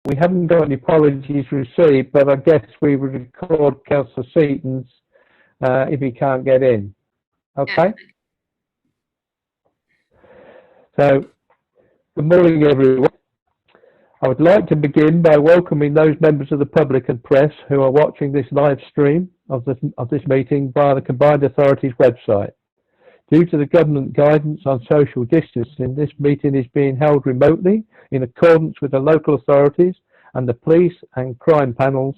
We haven't got any apologies received, but I guess we would record Councillor Seaton's if he can't get in. Okay? So, good morning, everyone. I would like to begin by welcoming those members of the public and press who are watching this live stream of this meeting via the Combined Authorities website. Due to the government guidance on social distancing, this meeting is being held remotely in accordance with the local authorities and the police and crime panels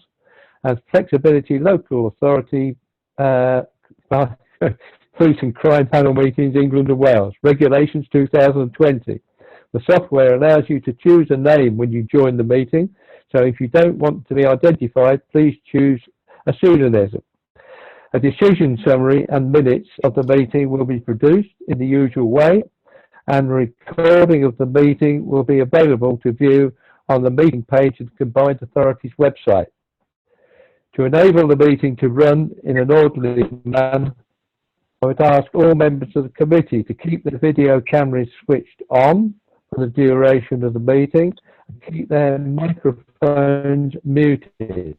and flexibility local authority police and crime panel meetings England and Wales, regulations 2020. The software allows you to choose a name when you join the meeting, so if you don't want to be identified, please choose a pseudonym. A decision summary and minutes of the meeting will be produced in the usual way, and recording of the meeting will be available to view on the meeting page of the Combined Authorities website. To enable the meeting to run in an orderly manner, I would ask all members of the committee to keep their video cameras switched on for the duration of the meeting and keep their microphones muted,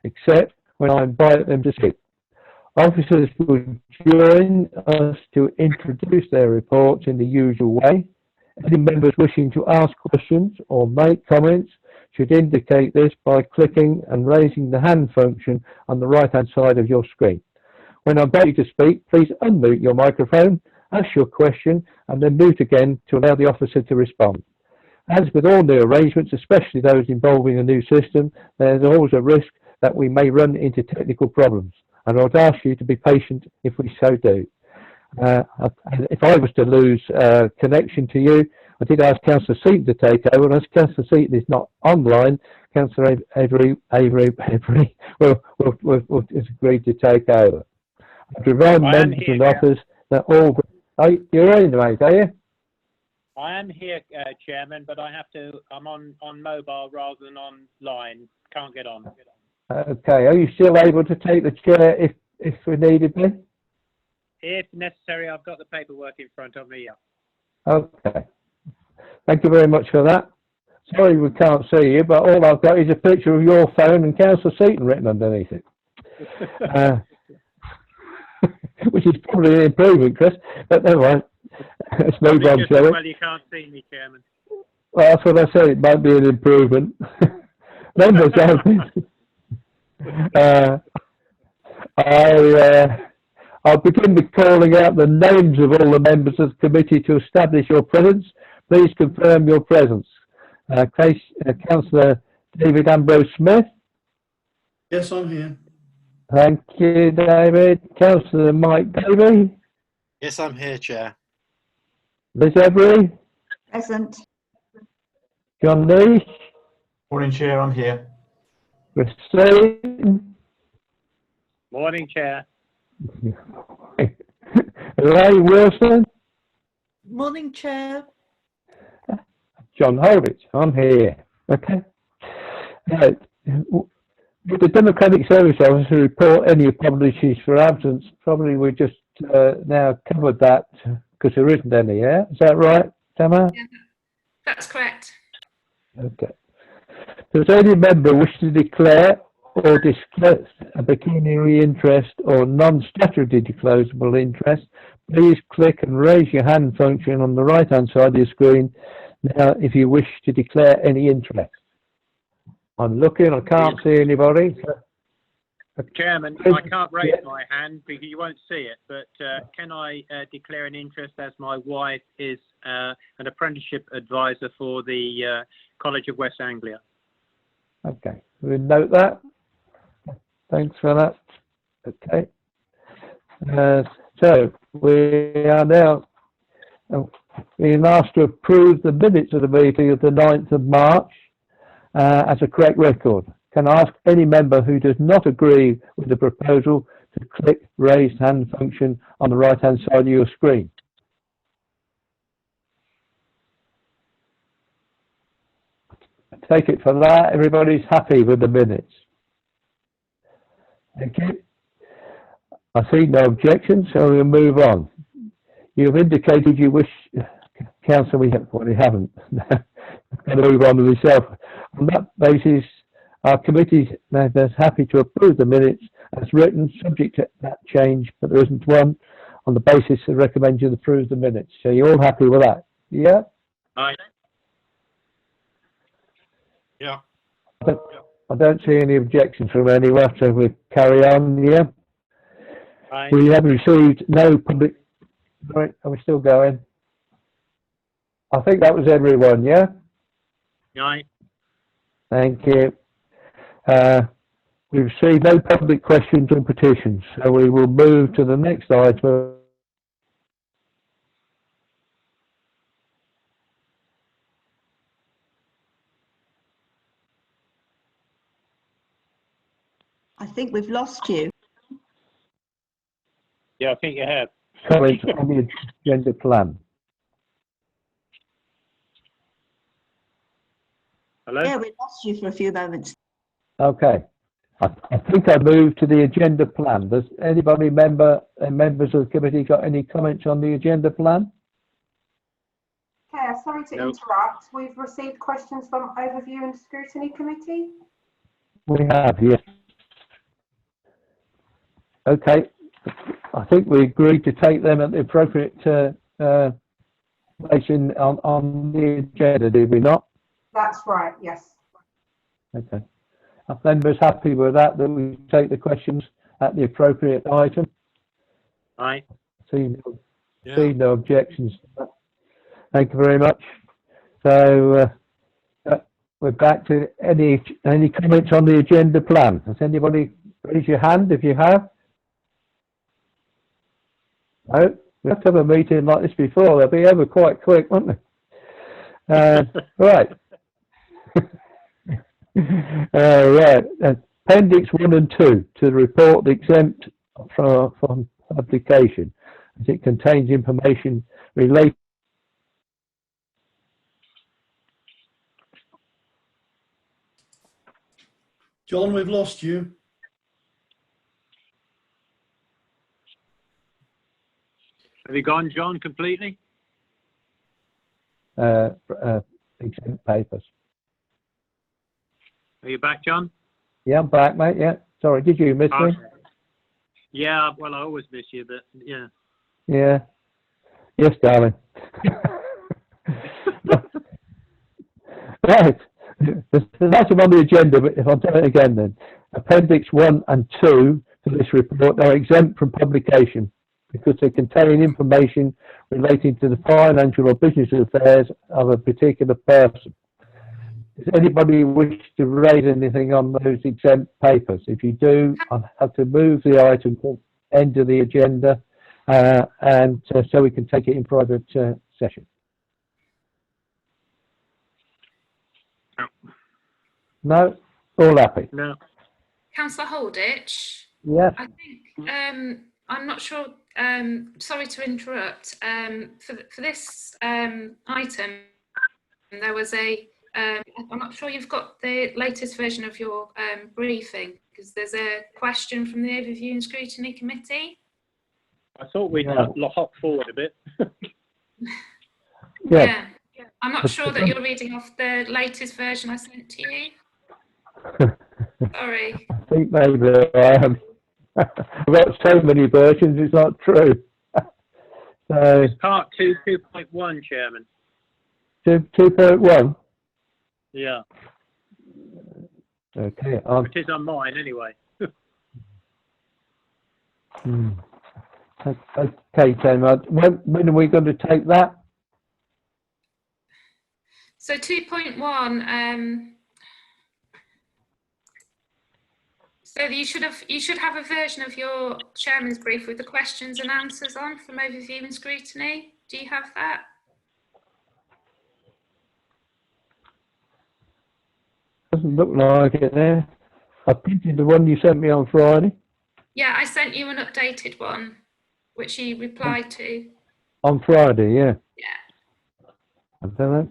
except when I invite them to speak. Officers will join us to introduce their reports in the usual way. Any members wishing to ask questions or make comments should indicate this by clicking and raising the hand function on the right-hand side of your screen. When I invite you to speak, please unmute your microphone, ask your question, and then mute again to allow the officer to respond. As with all new arrangements, especially those involving a new system, there's always a risk that we may run into technical problems, and I would ask you to be patient if we so do. If I was to lose connection to you, I did ask Councillor Seaton to take over, and as Councillor Seaton is not online, Councillor Avery will agreed to take over. I'd remind members and officers that all... Oh, you're in, mate, are you? I am here, Chairman, but I'm on mobile rather than online. Can't get on. Okay, are you still able to take the chair if we needed be? If necessary, I've got the paperwork in front of me. Okay. Thank you very much for that. Sorry we can't see you, but all I've got is a picture of your phone and Councillor Seaton written underneath it. Which is probably an improvement, Chris, but never mind. Let's move on, shall we? Well, you can't see me, Chairman. Well, that's what I said, it might be an improvement. Members, I'll begin with calling out the names of all the members of the committee to establish your presence. Please confirm your presence. Councillor David Ambrose Smith. Yes, I'm here. Thank you, David. Councillor Mike Davey. Yes, I'm here, Chair. Liz Every. Present. John Lee. Morning, Chair, I'm here. Chris Seaton. Morning, Chair. Elaine Wilson. Morning, Chair. John Horwitz. I'm here. Okay. Would the Democratic Service Officer report any apologies for absence? Probably we just now covered that because there isn't any, yeah? Is that right, Tamara? Yeah, that's correct. Okay. Does any member wish to declare or disclose a pecuniary interest or non-statutory disclosable interest? Please click and raise your hand function on the right-hand side of your screen now if you wish to declare any interest. I'm looking, I can't see anybody. Chairman, I can't raise my hand because you won't see it, but can I declare an interest as my wife is an apprenticeship advisor for the College of West Anglia? Okay, we'll note that. Thanks for that. Okay. So we are now being asked to approve the minutes of the meeting of the 9th of March as a correct record. Can I ask any member who does not agree with the proposal to click raised hand function on the right hand side of your screen? I take it for that everybody's happy with the minutes. Thank you. I see no objections, so we'll move on. You've indicated you wish, Councillor, we haven't. going to move on with myself. On that basis, our committee is happy to approve the minutes as written, subject to that change, but there isn't one. On the basis of recommend you approve the minutes. So you're all happy with that? Yeah? Aye. Yeah. I don't see any objections from anyone, so we carry on, yeah? Aye. We have received no public... Right, are we still going? I think that was everyone, yeah? Aye. Thank you. We've received no public questions or petitions, so we will move to the next item. I think we've lost you. Yeah, I think you have. Comments on the agenda plan. Hello? Yeah, we lost you for a few moments. Okay. I think I moved to the agenda plan. Does anybody members of the committee got any comments on the agenda plan? Chair, sorry to Nope. interrupt. We've received questions from Overview and Scrutiny Committee. We have, yes. Okay. I think we agreed to take them at the appropriate place on the agenda, did we not? That's right, yes. Okay. Are members happy with that we take the questions at the appropriate item? Aye. See Yeah. no objections. Thank you very much. So we're back to any comments on the agenda plan. Has anybody raised your hand if you have? No, we have to have a meeting like this before. They'll be over quite quick, won't they? Right. Right. Appendix 1 and 2 to the report exempt from publication, as it contains information related. John, we've lost you. Have you gone, John, completely? Exempt papers. Are you back, John? Yeah, I'm back, mate. Yeah. Sorry, did you miss me? Yeah, well, I always miss you, but yeah. Yeah. Yes, darling. Right. There's an item on the agenda, but if I'll do it again then. Appendix 1 and 2 to this report are exempt from publication because they contain information relating to the financial or business affairs of a particular person. Does anybody wish to raise anything on those exempt papers? If you do, I'll have to move the item to the end of the agenda and so we can take it in private session. No? All happy? No. Councillor Holditch, Yes. I think, I'm not sure, sorry to interrupt, for this item, there was I'm not sure you've got the latest version of your briefing, because there's a question from the Overview and Scrutiny Committee. I thought we'd hop forward a bit. Yeah. I'm not sure that you're reading off the latest version I sent to you. Sorry. I think maybe I am. I've got so many versions, it's not true. So, Part 2, 2.1, Chairman. 2.1? Yeah. Okay. It is on mine, anyway. Okay, Tim. When are we going to take that? So 2.1, so you should have a version of your chairman's brief with the questions and answers on from Overview and Scrutiny. Do you have that? Doesn't look like it there. I printed the one you sent me on Friday. Yeah, I sent you an updated one, which you replied to. On Friday, yeah. Yeah. I don't know.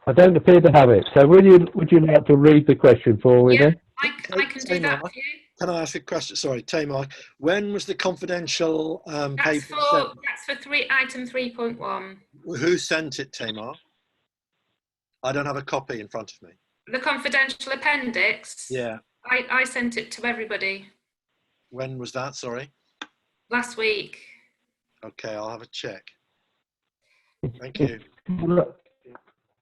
I don't appear to have it. So would you like to read the question for me then? I can do that for you. Can I ask a question? Sorry, Tamar. When was the confidential paper sent? That's for item 3.1. Who sent it, Tamar? I don't have a copy in front of me. The confidential appendix? Yeah. I sent it to everybody When was that? Sorry. last week. Okay, I'll have a check. Thank you.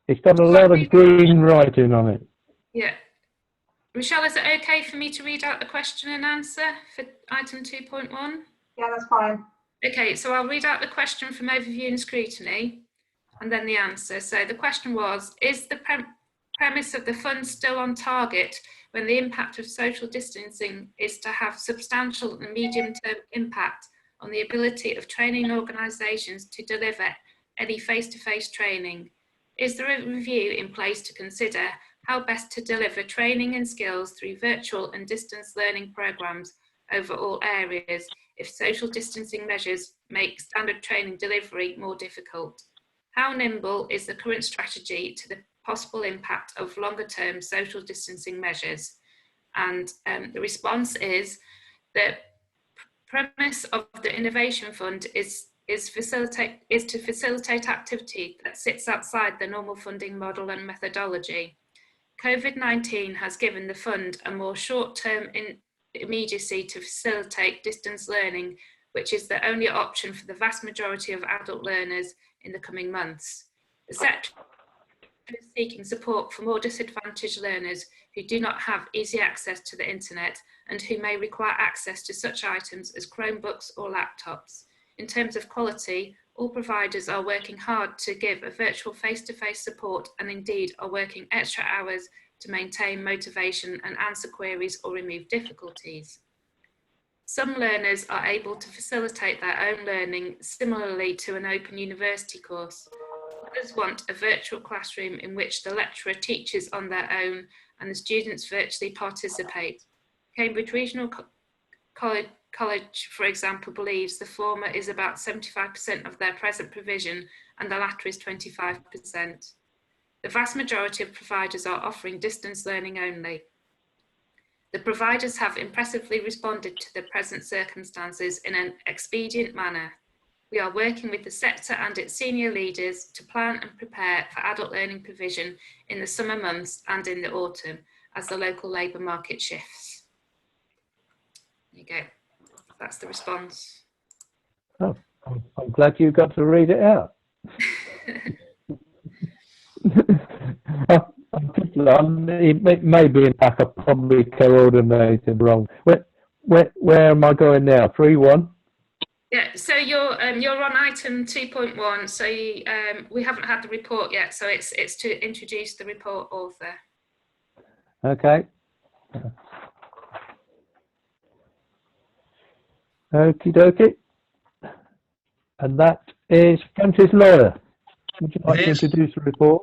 It's got a lot of green writing on it. Yeah. Michelle, is it okay for me to read out the question and answer for item 2.1? Yeah, that's fine. Okay, so I'll read out the question from overview and scrutiny and then the answer. So the question was, is the premise of the fund still on target when the impact of social distancing is to have substantial and medium-term impact on the ability of training organisations to deliver any face-to-face training? Is there a review in place to consider how best to deliver training and skills through virtual and distance learning programmes over all areas if social distancing measures make standard training delivery more difficult? How nimble is the current strategy to the possible impact of longer term social distancing measures? And the response is the premise of the Innovation Fund is to facilitate activity that sits outside the normal funding model and methodology. COVID-19 has given the fund a more short-term immediacy to facilitate distance learning, which is the only option for the vast majority of adult learners in the coming months. The sector is seeking support for more disadvantaged learners who do not have easy access to the internet and who may require access to such items as Chromebooks or laptops. In terms of quality, all providers are working hard to give a virtual face-to-face support and indeed are working extra hours to maintain motivation and answer queries or remove difficulties. Some learners are able to facilitate their own learning similarly to an open university course. Others want a virtual classroom in which the lecturer teaches on their own and the students virtually participate. Cambridge Regional College, for example, believes the former is about 75% of their present provision and the latter is 25%. The vast majority of providers are offering distance learning only. The providers have impressively responded to the present circumstances in an expedient manner. We are working with the sector and its senior leaders to plan and prepare for adult learning provision in the summer months and in the autumn as the local labour market shifts. There you go. That's the response. Oh, I'm glad you got to read it out. It may be in fact I probably coordinated wrong. Where am I going now? 3.1. Yeah, so you're on item 2.1. So we haven't had the report yet. So it's to introduce the report author. Okay. Okie dokie. And that is Francis Lawyer. Would you like to introduce the report?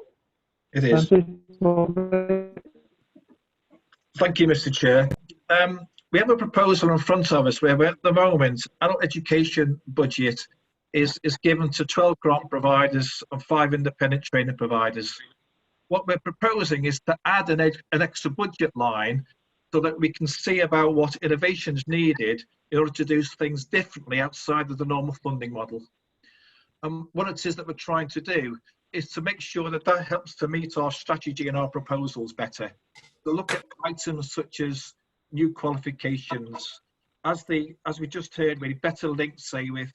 It is. Francis? Thank you, Mr. Chair. We have a proposal in front of us where at the moment adult education budget is given to 12 grant providers and 5 independent training providers. What we're proposing is to add an extra budget line so that we can see about what innovations needed in order to do things differently outside of the normal funding model. What it is that we're trying to do is to make sure that that helps to meet our strategy and our proposals better. To look at items such as new qualifications, as we just heard, we better linked, say, with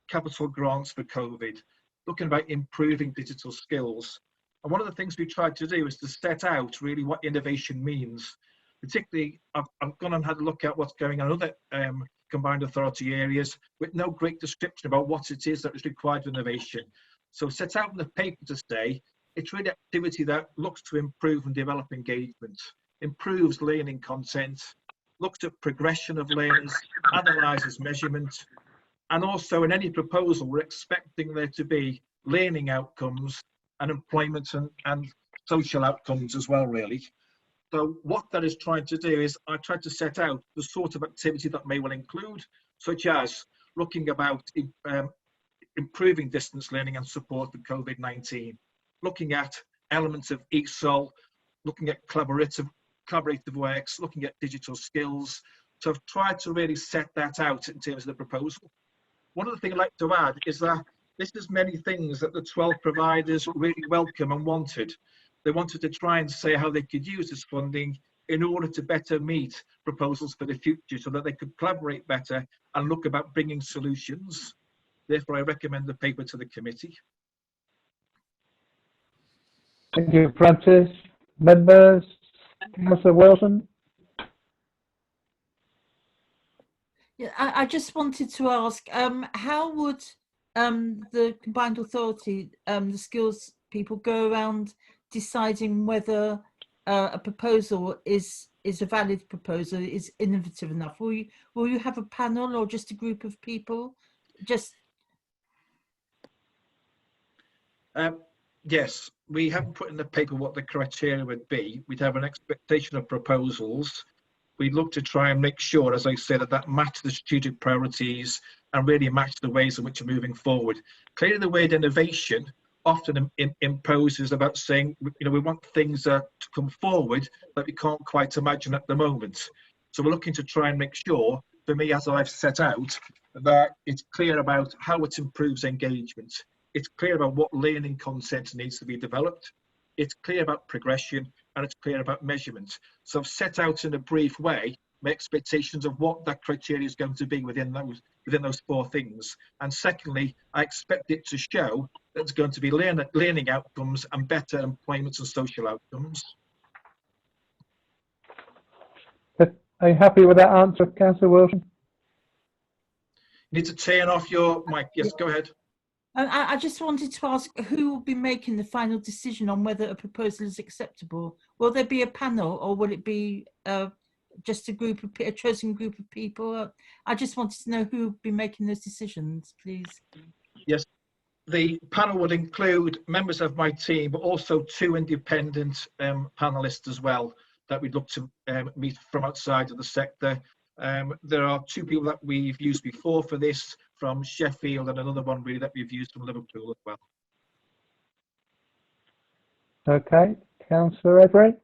capital grants for COVID, looking about improving digital skills. And one of the things we tried to do is to set out really what innovation means. Particularly, I've gone and had a look at what's going on in other combined authority areas with no great description about what it is that is required for innovation. So set out in the paper to say, it's really activity that looks to improve and develop engagement, improves learning content, looks at progression of learners, analyses measurement, and also in any proposal, we're expecting there to be learning outcomes and employment and social outcomes as well, really. So what that is trying to do is I tried to set out the sort of activity that may well include, such as looking about improving distance learning and support for COVID-19, looking at elements of ESOL, looking at collaborative works, looking at digital skills. So I've tried to really set that out in terms of the proposal. One of the things I'd like to add is that this is many things that the 12 providers really welcome and wanted. they wanted to try and say how they could use this funding in order to better meet proposals for the future so that they could collaborate better and look about bringing solutions. Therefore, I recommend the paper to the committee. Thank you, Francis. Members, Councillor Wilson. Yeah, I just wanted to ask, how would the combined authority, the skills people, go around deciding whether a proposal is a valid proposal, is innovative enough? Will you have a panel or just a group of people? Just Yes, we haven't put in the paper what the criteria would be. We'd have an expectation of proposals. We'd look to try and make sure, as I said, that match the strategic priorities and really match the ways in which we're moving forward. Clearly, the word innovation often imposes about saying, you know, we want things to come forward that we can't quite imagine at the moment. So we're looking to try and make sure, for me, as I've set out, that it's clear about how it improves engagement. It's clear about what learning content needs to be developed. It's clear about progression, and it's clear about measurement. So I've set out in a brief way my expectations of what that criteria is going to be within those four things. And secondly, I expect it to show that it's going to be learning outcomes and better employment and social outcomes. Are you happy with that answer, Councillor Wilson? You need to turn off your mic. Yes, go ahead. I just wanted to ask, who will be making the final decision on whether a proposal is acceptable? Will there be a panel, or will it be just a chosen group of people? I just wanted to know who will be making those decisions, please. Yes, the panel would include members of my team, but also two independent panelists as well that we'd look to meet from outside of the sector. There are two people that we've used before for this from Sheffield, and another one really that we've used from Liverpool as well. Okay, Councillor Everett.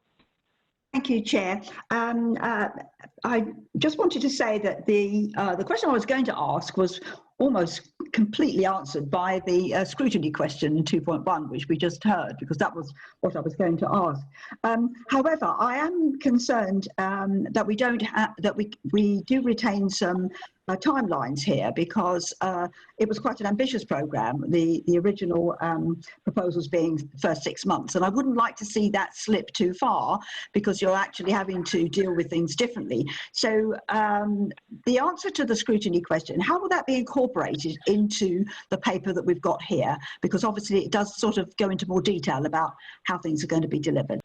Thank you, Chair. I just wanted to say that the question I was going to ask was almost completely answered by the scrutiny question 2.1, which we just heard, because that was what I was going to ask. However, I am concerned that we don't that we do retain some timelines here, because it was quite an ambitious programme, the original proposals being the first 6 months, and I wouldn't like to see that slip too far, because you're actually having to deal with things differently. So the answer to the scrutiny question, how will that be incorporated into the paper that we've got here? Because obviously it does sort of go into more detail about how things are going to be delivered.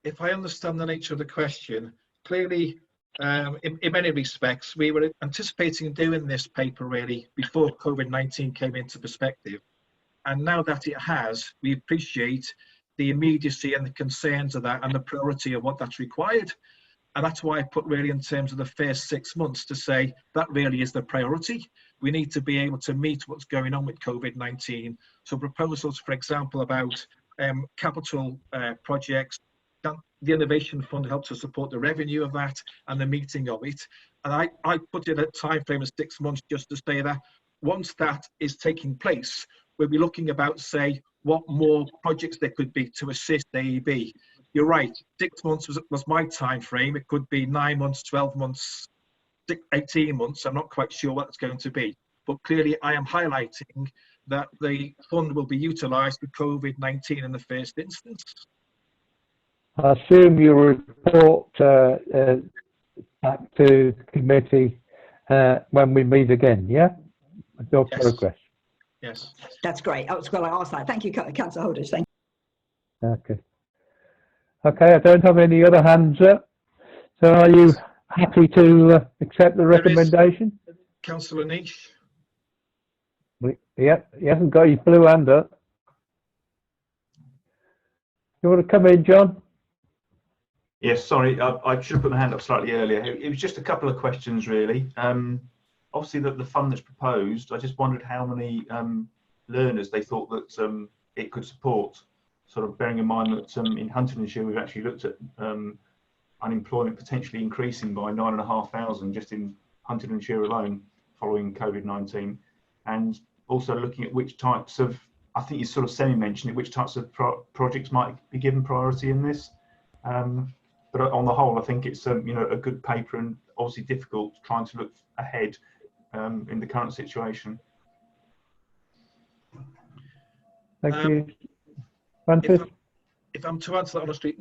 If I understand the nature of the question, clearly, in many respects, we were anticipating doing this paper really before COVID-19 came into perspective. And now that it has, we appreciate the immediacy and the concerns of that and the priority of what that's required. And that's why I put really in terms of the first 6 months to say that really is the priority. We need to be able to meet what's going on with COVID-19. So proposals, for example, about capital projects, the Innovation Fund helps to support the revenue of that and the meeting of it. And I put in a time frame of 6 months just to say that once that is taking place, we'll be looking about, say, what more projects there could be to assist AEB. You're right, 6 months was my time frame. It could be 9 months, 12 months, 18 months. I'm not quite sure what it's going to be. But clearly, I am highlighting that the fund will be utilised for COVID-19 in the first instance. I assume you will report back to committee when we meet again, yeah? Your progress. Yes. That's great. I was going to ask that. Thank you, Councillor Holders. Thank you. Okay. Okay, I don't have any other hands up. So are you happy to accept the recommendation? Councillor Niche. Yep, he hasn't got his blue hand up. You want to come in, John? Yes, sorry, I should have put my hand up slightly earlier. It was just a couple of questions, really. Obviously, the fund that's proposed, I just wondered how many learners they thought that it could support, sort of bearing in mind that in Huntingdonshire, we've actually looked at unemployment potentially increasing by 9,500 just in Huntingdonshire alone following COVID-19, and also looking at which types of I think you sort of semi-mentioned it, which types of projects might be given priority in this. But on the whole, I think it's a good paper, and obviously difficult trying to look ahead in the current situation. Thank you. Francis? If I'm to answer that honestly,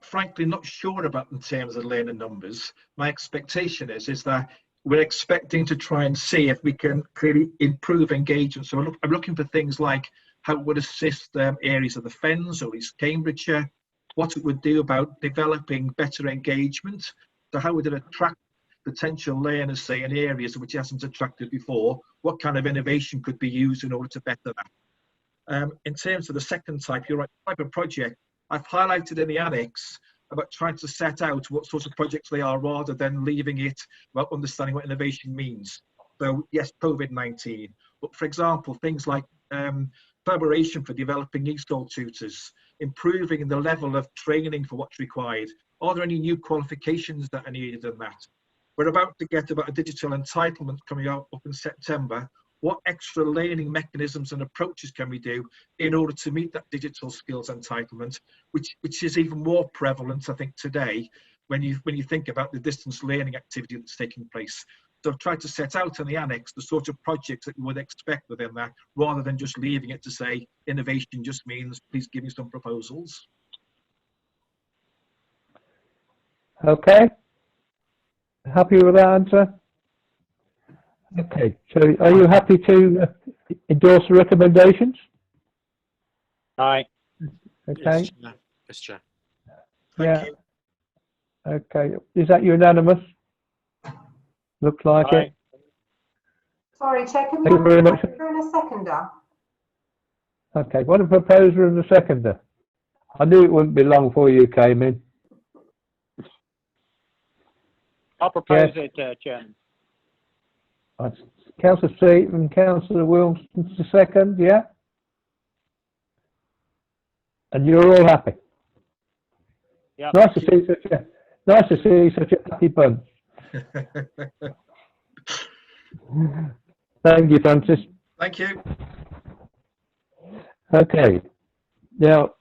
frankly not sure about in terms of learning numbers. My expectation is that we're expecting to try and see if we can clearly improve engagement. So I'm looking for things like how it would assist areas of the Fens or East Cambridgeshire, what it would do about developing better engagement. So how would it attract potential learners, say, in areas which hasn't attracted before? What kind of innovation could be used in order to better that? In terms of the second type, you're right, type of project, I've highlighted in the annex about trying to set out what sorts of projects they are rather than leaving it about understanding what innovation means. So yes, COVID-19, but for example, things like collaboration for developing ESOL tutors, improving the level of training for what's required. Are there any new qualifications that are needed in that? We're about to get about a digital entitlement coming out up in September. What extra learning mechanisms and approaches can we do in order to meet that digital skills entitlement, which is even more prevalent, I think, today when you think about the distance learning activity that's taking place. So I've tried to set out in the annex the sort of projects that you would expect within that, rather than just leaving it to say innovation just means please give me some proposals. Okay. Happy with that answer? Okay, so are you happy to endorse the recommendations? Aye. Okay. Yes, Chair. Yeah. Okay. Is that unanimous? Looks like Aye. it. Sorry, Chair, can we Thank you very much. proposer and a seconder? Okay, what a proposer and a seconder. I knew it wouldn't be long before you came in. I'll propose Yes. it, Chairman. Councillor Street and Councillor Wilson's the second, yeah? And you're all happy. Yeah. Nice to see such a happy bunch. Thank you, Francis. Thank you. Okay. Now,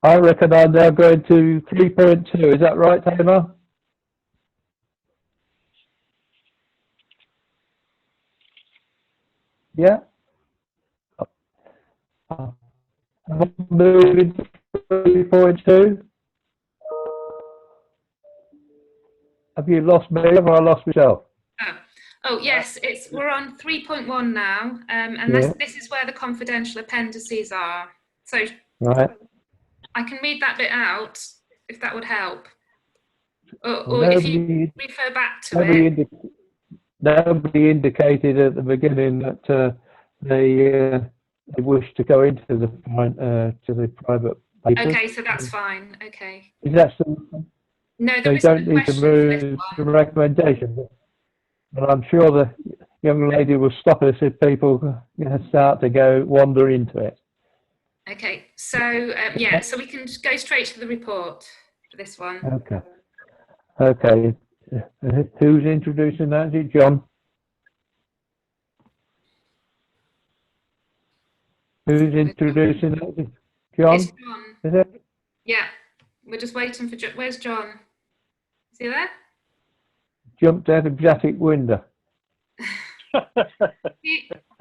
I reckon I'm now going to 3.2. Is that right, Taylor? Yeah. Moving to 3.2. Have you lost me or have I lost myself? Oh yes, we're on 3.1 now, and Yeah. this is where the confidential appendices are. So Right. I can read that bit out if that would help, or if you refer back to it. Nobody indicated at the beginning that they wish to go into the private papers. Okay, so that's fine. Okay. Is that some? No, So there you isn't don't a need to question for this move one. the recommendation. But I'm sure the young lady will stop us if people start to wander into it. Okay, so yeah, so we can just go straight to the report for this one. Okay. Okay. Who's introducing that? Is it John? Who's introducing that? John? It's John. Is it? Yeah, we're just waiting for John. Where's John? Is he there? Jumped out of the attic window.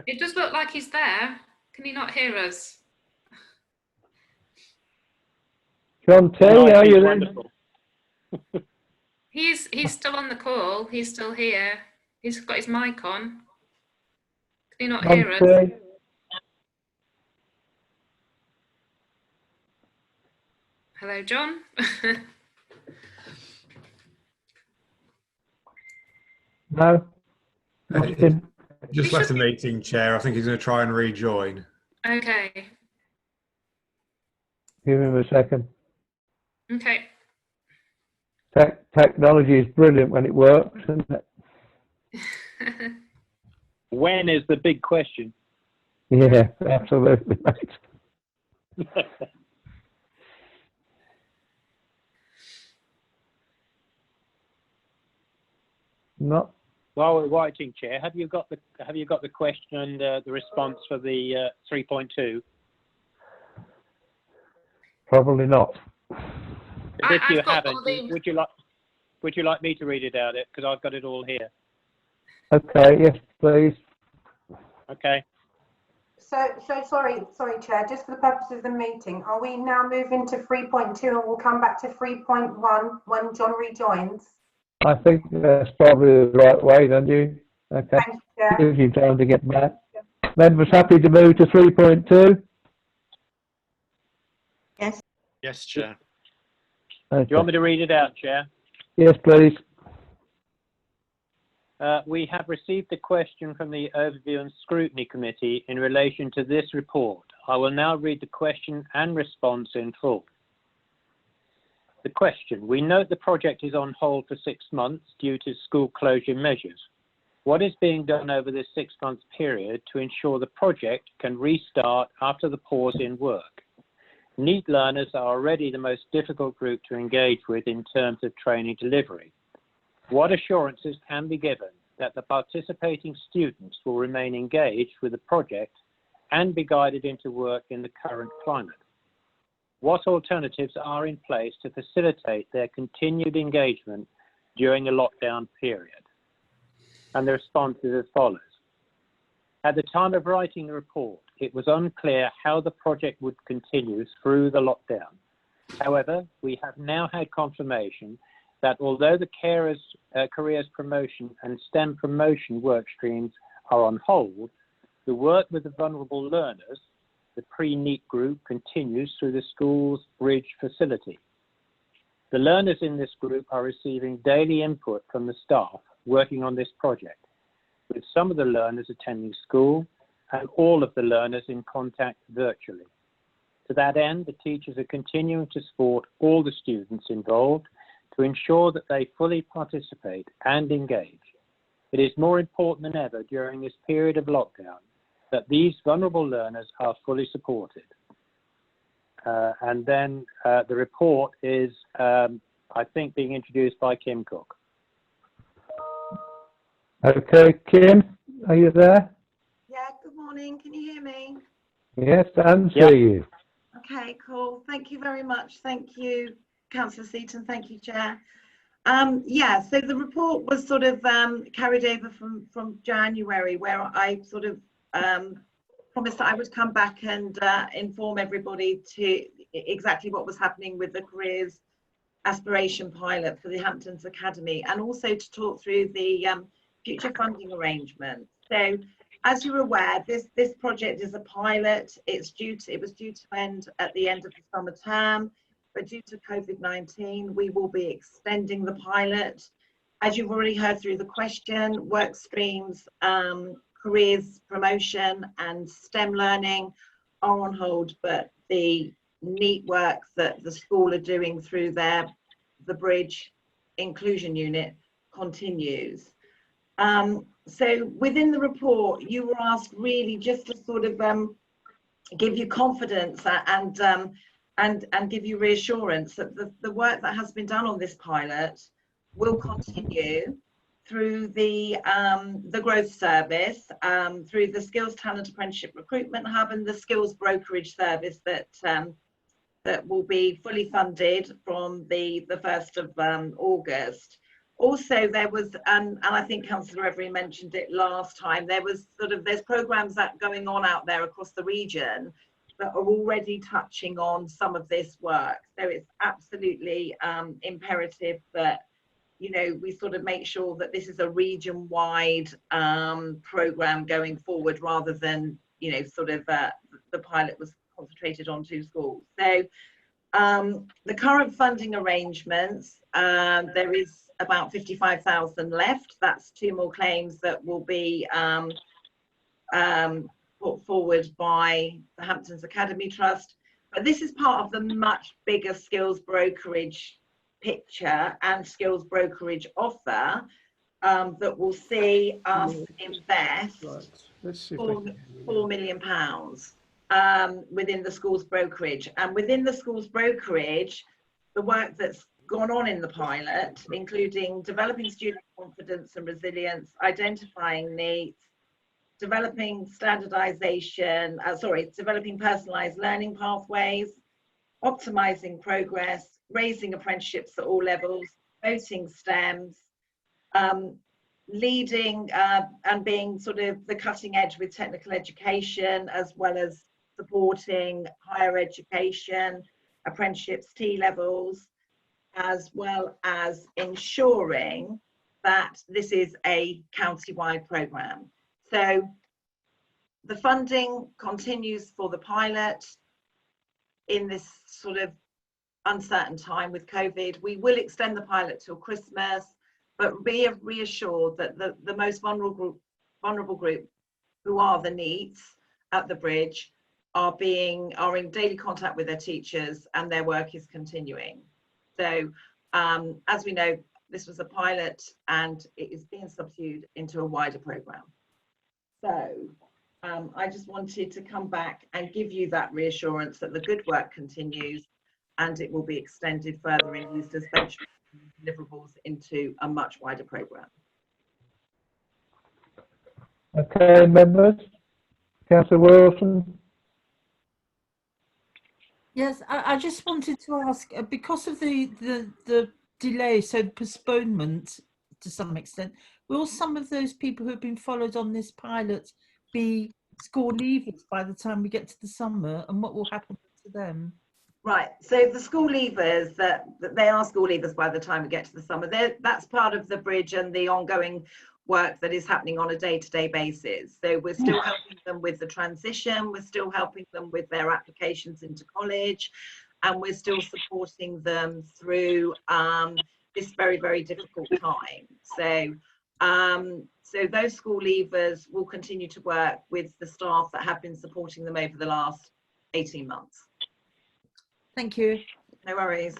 It does look like he's there. Can he not hear us? John T, No, are he's you there? wonderful. He's still on the call. He's still here. He's got his mic on. Can he not hear us? John T? Hello, John. No? Just left the meeting, Chair. I think he's going to try and rejoin. Okay. Give him a second. Okay. Technology is brilliant when it works, isn't it? When is the big question? Yeah, absolutely, mate. While we're waiting, Chair, have you got the question and the response for the 3.2? Probably not. If you I've got haven't, all the- would you like me to read it out? Because I've got it all here. Okay, yes, please. Okay. So sorry, Chair, just for the purposes of the meeting, are we now moving to 3.2 and we'll come back to 3.1 when John rejoins? I think that's probably the right way, don't you? Okay. Thank you, Chair. Gives you time to get back. Members happy to move to 3.2? Yes. Yes, Chair. Okay. Do you want me to read it out, Chair? Yes, please. We have received a question from the Overview and Scrutiny Committee in relation to this report. I will now read the question and response in full. The question: we note the project is on hold for 6 months due to school closure measures. What is being done over this 6-month period to ensure the project can restart after the pause in work? NEET learners are already the most difficult group to engage with in terms of training delivery. What assurances can be given that the participating students will remain engaged with the project and be guided into work in the current climate? What alternatives are in place to facilitate their continued engagement during a lockdown period? And the response is as follows. At the time of writing the report, it was unclear how the project would continue through the lockdown. However, we have now had confirmation that although the careers promotion and STEM promotion work streams are on hold, the work with the vulnerable learners, the pre-NEET group, continues through the school's bridge facility. The learners in this group are receiving daily input from the staff working on this project, with some of the learners attending school and all of the learners in contact virtually. To that end, the teachers are continuing to support all the students involved to ensure that they fully participate and engage. It is more important than ever during this period of lockdown that these vulnerable learners are fully supported. And then the report is, I think, being introduced by Kim Cook. Okay, Kim, are you there? Yeah, good morning. Can you hear me? Yes, and Yep. see you. Okay, cool. Thank you very much. Thank you, Councillor Seaton. Thank you, Chair. Yeah, so the report was sort of carried over from January, where I sort of promised that I would come back and inform everybody to exactly what was happening with the careers aspiration pilot for the Hamptons Academy, and also to talk through the future funding arrangements. So, as you're aware, this project is a pilot. It was due to end at the end of the summer term, but due to COVID-19, we will be extending the pilot. As you've already heard through the question, work streams, careers promotion and STEM learning are on hold, but the NEET work that the school are doing through the Bridge Inclusion Unit continues. So within the report, you were asked really just to sort of give you confidence and give you reassurance that the work that has been done on this pilot will continue through the growth service, through the Skills Talent Apprenticeship Recruitment Hub and the Skills Brokerage Service that will be fully funded from the 1st of August. Also, there was, and I think Councillor Every mentioned it last time, there's programs that going on out there across the region that are already touching on some of this work. So it's absolutely imperative that, you know, we sort of make sure that this is a region-wide program going forward, rather than, you know, sort of the pilot was concentrated on 2 schools. So the current funding arrangements, there is about 55,000 left. That's 2 more claims that will be put forward by the Hamptons Academy Trust. But this is part of the much bigger skills brokerage picture and skills brokerage offer that will see us invest £4 million within the schools brokerage. And within the schools brokerage, the work that's gone on in the pilot, including developing student confidence and resilience, identifying needs, developing developing personalised learning pathways, optimising progress, raising apprenticeships at all levels, promoting STEMs, leading and being sort of the cutting edge with technical education, as well as supporting higher education, apprenticeships, T-levels, as well as ensuring that this is a county-wide programme. So the funding continues for the pilot in this sort of uncertain time with COVID. We will extend the pilot till Christmas, but be reassured that the most vulnerable group, who are the NEETs at the bridge, are in daily contact with their teachers, and their work is continuing. So as we know, this was a pilot and it is being subsumed into a wider programme. So I just wanted to come back and give you that reassurance that the good work continues, and it will be extended further and used as benchmark deliverables into a much wider programme. Okay, members. Councillor Wilson. Yes, I just wanted to ask, because of the delay, so postponement to some extent, will some of those people who have been followed on this pilot be school leavers by the time we get to the summer, and what will happen to them? Right, so the school leavers, that they are school leavers by the time we get to the summer. That's part of the bridge and the ongoing work that is happening on a day-to-day basis. So we're still helping them with the transition, we're still helping them with their applications into college, and we're still supporting them through this very, very difficult time. So so those school leavers will continue to work with the staff that have been supporting them over the last 18 months. Thank you. No worries.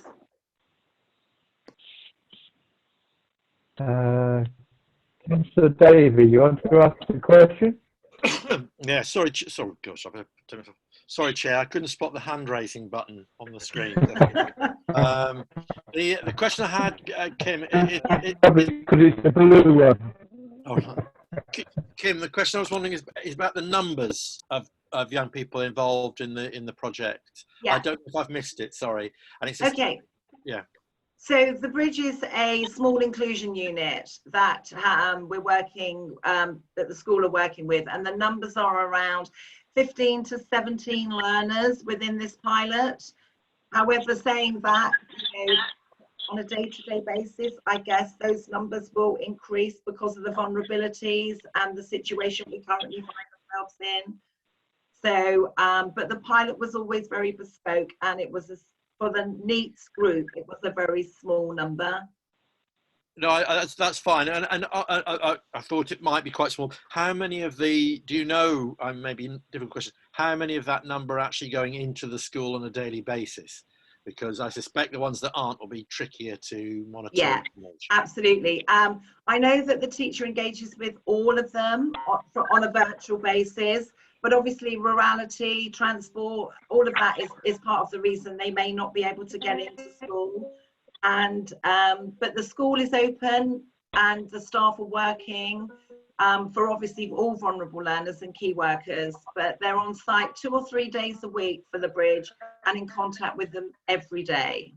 Councillor Davey, you want to ask a question? Yeah, sorry, gosh, sorry, Chair, I couldn't spot the hand raising button on the screen. The question I had, Kim, Probably because it's the blue one. Oh, Kim, the question I was wondering is about the numbers of young people involved in the project. Yeah. I don't know if I've missed it. Sorry. And it's just, okay. Yeah. So the bridge is a small inclusion unit that we're working, that the school are working with, and the numbers are around 15 to 17 learners within this pilot. However, saying that, you know, on a day-to-day basis, I guess those numbers will increase because of the vulnerabilities and the situation we currently find ourselves in. So, but the pilot was always very bespoke, and it was for the NEETs group, it was a very small number. No, that's fine, and I thought it might be quite small. How many of the, do you know, maybe a different question, how many of that number are actually going into the school on a daily basis? Because I suspect the ones that aren't will be trickier to monitor. Yeah, absolutely. I know that the teacher engages with all of them on a virtual basis, but obviously rurality, transport, all of that is part of the reason they may not be able to get into school. And but the school is open and the staff are working for obviously all vulnerable learners and key workers, but they're on site 2 or 3 days a week for the bridge and in contact with them every day.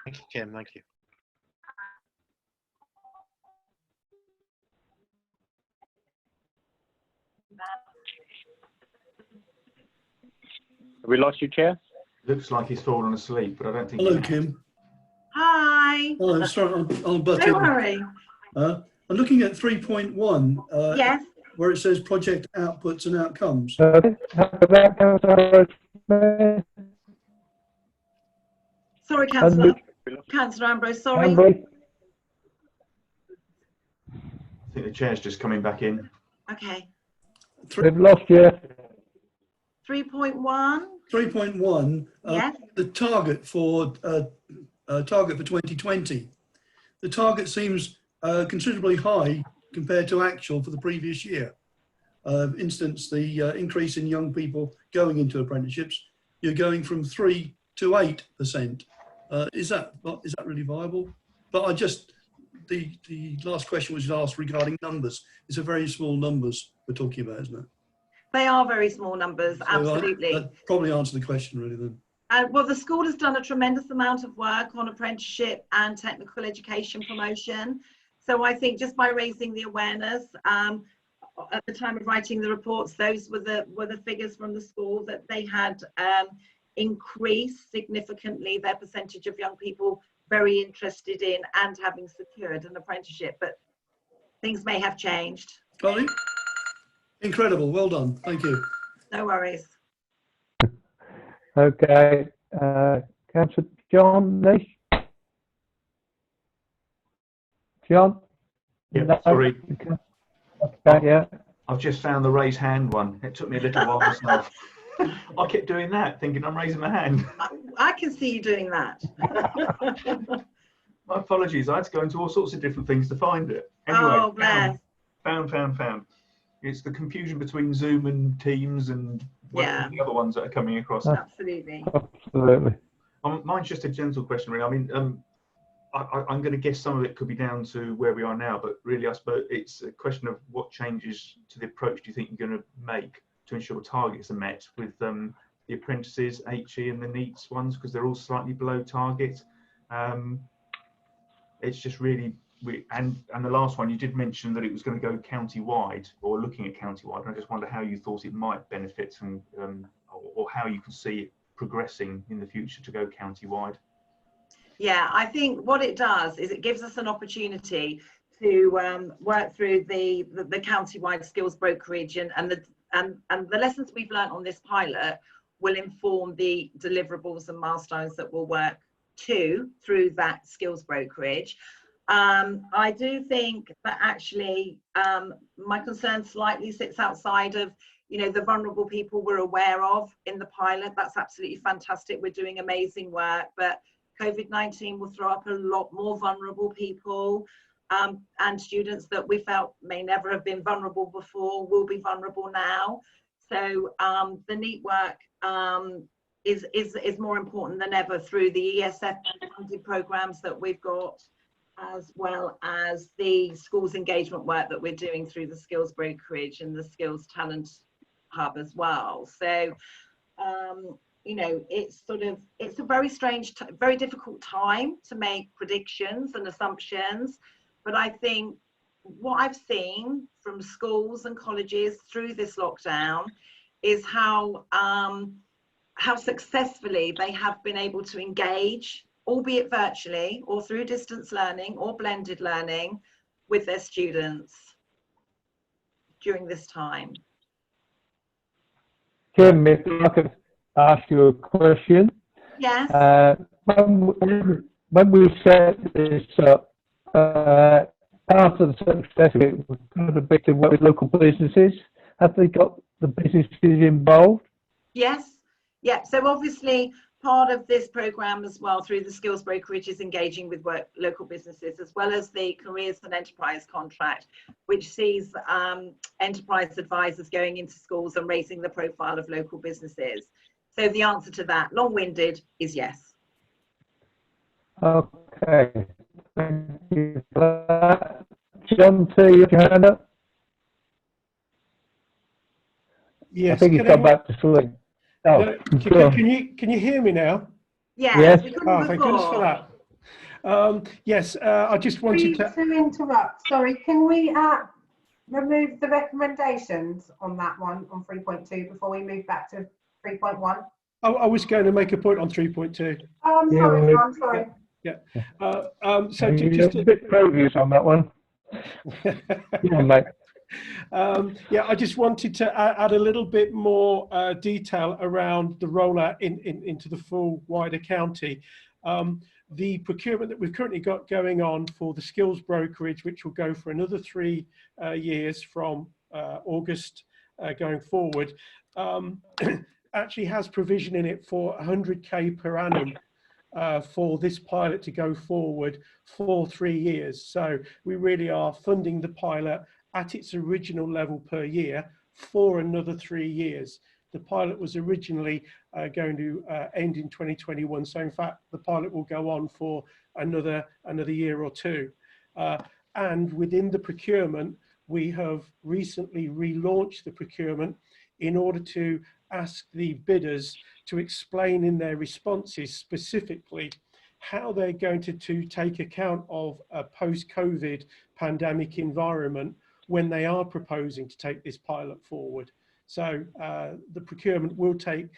Thank you, Kim. Thank you. Have we lost you, Chair? Looks like he's fallen asleep, but I don't think. Hello, Kim. Hi. Oh, sorry, I'll butt Don't in. worry. I'm looking at 3.1. Yes. Where it says project outputs and outcomes. Sorry, Councillor. Councillor Ambrose, sorry. Ambrose. I think the chair's just coming back in. Okay. We've lost you. 3.1. 3.1. Yes. The target for 2020. The target seems considerably high compared to actual for the previous year. Instance, the increase in young people going into apprenticeships, you're going from 3 to 8%. Is that really viable? But the last question was asked regarding numbers. It's a very small numbers we're talking about, isn't it? They are very small numbers, So absolutely. that probably answered the question really then. Well, the school has done a tremendous amount of work on apprenticeship and technical education promotion. So I think just by raising the awareness, at the time of writing the reports, those were the figures from the school that they had increased significantly their percentage of young people very interested in and having secured an apprenticeship. But things may have changed. Ollie? Incredible, well done, thank you. No worries. Okay, Councillor John Nish? John? Yeah, No? sorry. Okay, yeah. I've just found the raise hand one. It took me a little while myself. I kept doing that, thinking I'm raising my hand. I can see you doing that. My apologies. I had to go into all sorts of different things to find it. Anyway, Oh, bless. Found. It's the confusion between Zoom and Teams and Yeah. the other ones that are coming across. Absolutely. Absolutely. Mine's just a gentle question, really. I mean, I'm going to guess some of it could be down to where we are now, but really, I suppose it's a question of what changes to the approach do you think you're going to make to ensure targets are met with the apprentices, HE, and the NEETs ones, because they're all slightly below target. It's just really, and the last one, you did mention that it was going to go county-wide, or looking at county-wide, and I just wonder how you thought it might benefit and or how you can see it progressing in the future to go county-wide. Yeah, I think what it does is it gives us an opportunity to work through the county-wide skills brokerage and the lessons we've learned on this pilot will inform the deliverables and milestones that we'll work to through that skills brokerage. I do think that actually my concern slightly sits outside of, you know, the vulnerable people we're aware of in the pilot. That's absolutely fantastic. We're doing amazing work, but COVID-19 will throw up a lot more vulnerable people, and students that we felt may never have been vulnerable before will be vulnerable now. So the NEET work is more important than ever through the ESF funded programs that we've got, as well as the schools engagement work that we're doing through the skills brokerage and the skills talent hub as well. So you know, it's a very strange, very difficult time to make predictions and assumptions. But I think what I've seen from schools and colleges through this lockdown is how successfully they have been able to engage, albeit virtually or through distance learning or blended learning, with their students during this time. Jim, if I could ask you a question. Yes. When we set this up, part of the success of it was kind of a bit to work with local businesses. Have they got the businesses involved? Yes. Yeah. So obviously part of this program as well through the skills brokerage is engaging with local businesses, as well as the careers and enterprise contract, which sees enterprise advisors going into schools and raising the profile of local businesses. So the answer to that, long-winded, is yes. Okay, thank you for that. John T, you have your hand up? Yes. I think he's gone back to sleep. Oh, No, can you hear me now? Yes. Oh, thank goodness for that. Yes, I just wanted to interrupt. Sorry, can we remove the recommendations on that one on 3.2 before we move back to 3.1? I was going to make a point on 3.2. Oh, I'm sorry, I'm sorry. Yeah. So just a bit previous on that one. Yeah, mate. Yeah, I just wanted to add a little bit more detail around the rollout into the full wider county. The procurement that we've currently got going on for the skills brokerage, which will go for another 3 years from August going forward, actually has provision in it for 100k per annum for this pilot to go forward for 3 years. So we really are funding the pilot at its original level per year for another 3 years. The pilot was originally going to end in 2021. So in fact, the pilot will go on for another year or two. And within the procurement, we have recently relaunched the procurement in order to ask the bidders to explain in their responses specifically how they're going to take account of a post-COVID pandemic environment when they are proposing to take this pilot forward. So the procurement will take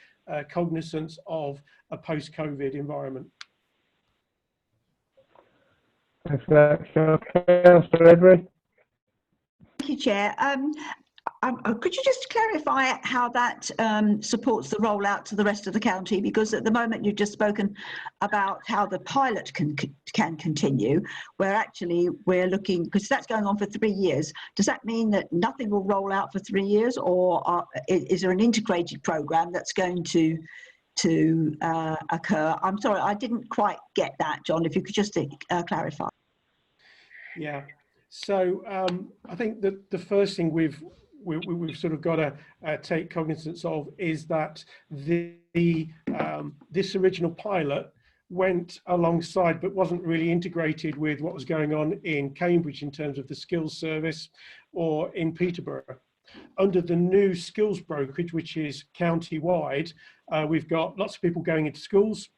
cognizance of a post-COVID environment. Thanks for that, Councillor Edry. Thank you, Chair. Could you just clarify how that supports the rollout to the rest of the county? Because at the moment you've just spoken about how the pilot can continue, where actually we're looking, because that's going on for 3 years. Does that mean that nothing will roll out for 3 years, or is there an integrated programme that's going to occur? I'm sorry, I didn't quite get that, John. If you could just clarify. Yeah. So I think that the first thing we've sort of got to take cognizance of is that this original pilot went alongside but wasn't really integrated with what was going on in Cambridge in terms of the skills service or in Peterborough. Under the new skills brokerage, which is county-wide, we've got lots of people going into schools,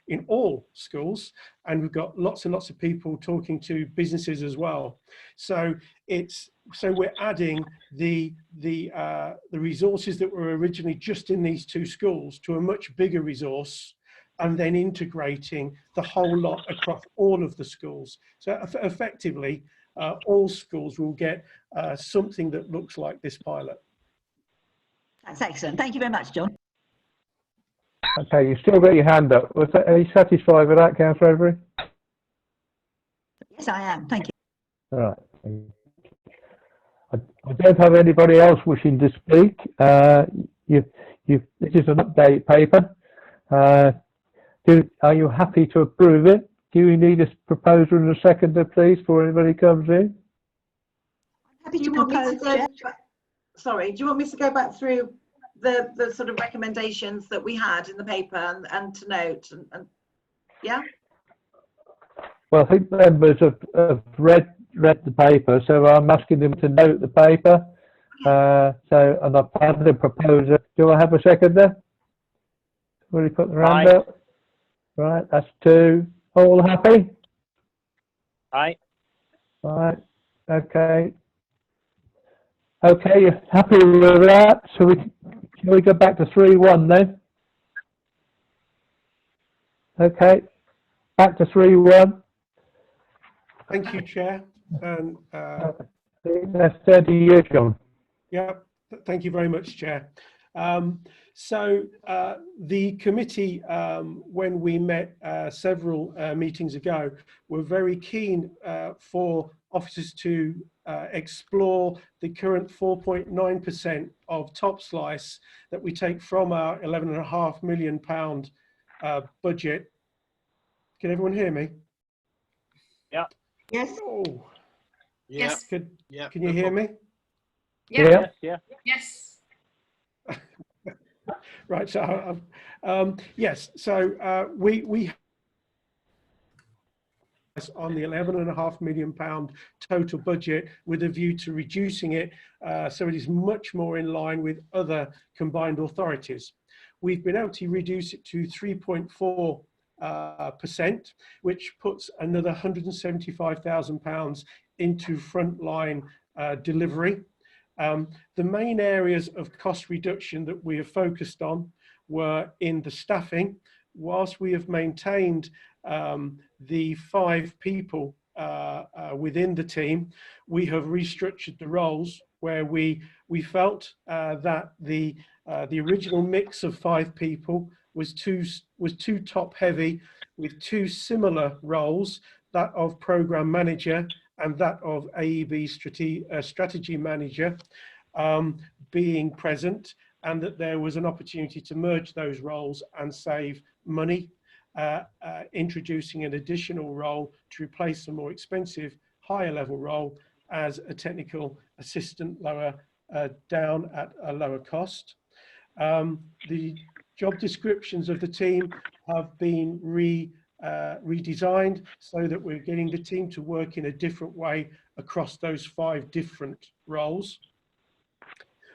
in all schools, and we've got lots and lots of people talking to businesses as well. So we're adding the resources that were originally just in these 2 schools to a much bigger resource, and then integrating the whole lot across all of the schools. So effectively, all schools will get something that looks like this pilot. That's excellent. Thank you very much, John. Okay, you've still got your hand up. Are you satisfied with that, Councillor Edry? Yes, I am. Thank you. All right. I don't have anybody else wishing to speak. This is an update paper. Are you happy to approve it? Do you need a proposer and a seconder, please, before anybody comes in? Happy Do to you want me propose, to Chair. go, sorry, do you want me to go back through the sort of recommendations that we had in the paper and to note and yeah? Well, I think members have read the paper, so I'm asking them to note the paper. And I've had a proposer. Do I have a seconder? Will you put the hand up? Right, that's 2. All happy? Aye. Right, okay. Okay, you're happy with that? So shall we go back to 3-1 then? Okay, back to 3-1. Thank you, Chair. And that's 30 years, John. yeah, thank you very much, Chair. So the committee, when we met several meetings ago, were very keen for officers to explore the current 4.9% of top slice that we take from our £11.5 million budget. Can everyone hear me? Yeah. Yes. Oh. Yes. Can Yeah. you hear me? Yeah. Yeah. Yes. Right. So yes. So we on the £11.5 million total budget with a view to reducing it so it is much more in line with other combined authorities. We've been able to reduce it to 3.4%, which puts another £175,000 into frontline delivery. The main areas of cost reduction that we have focused on were in the staffing. Whilst we have maintained the 5 people within the team, we have restructured the roles where we felt that the original mix of 5 people was too top heavy, with 2 similar roles, that of program manager and that of AEB strategy manager being present, and that there was an opportunity to merge those roles and save money, introducing an additional role to replace a more expensive higher level role as a technical assistant lower down at a lower cost. The job descriptions of the team have been redesigned so that we're getting the team to work in a different way across those 5 different roles.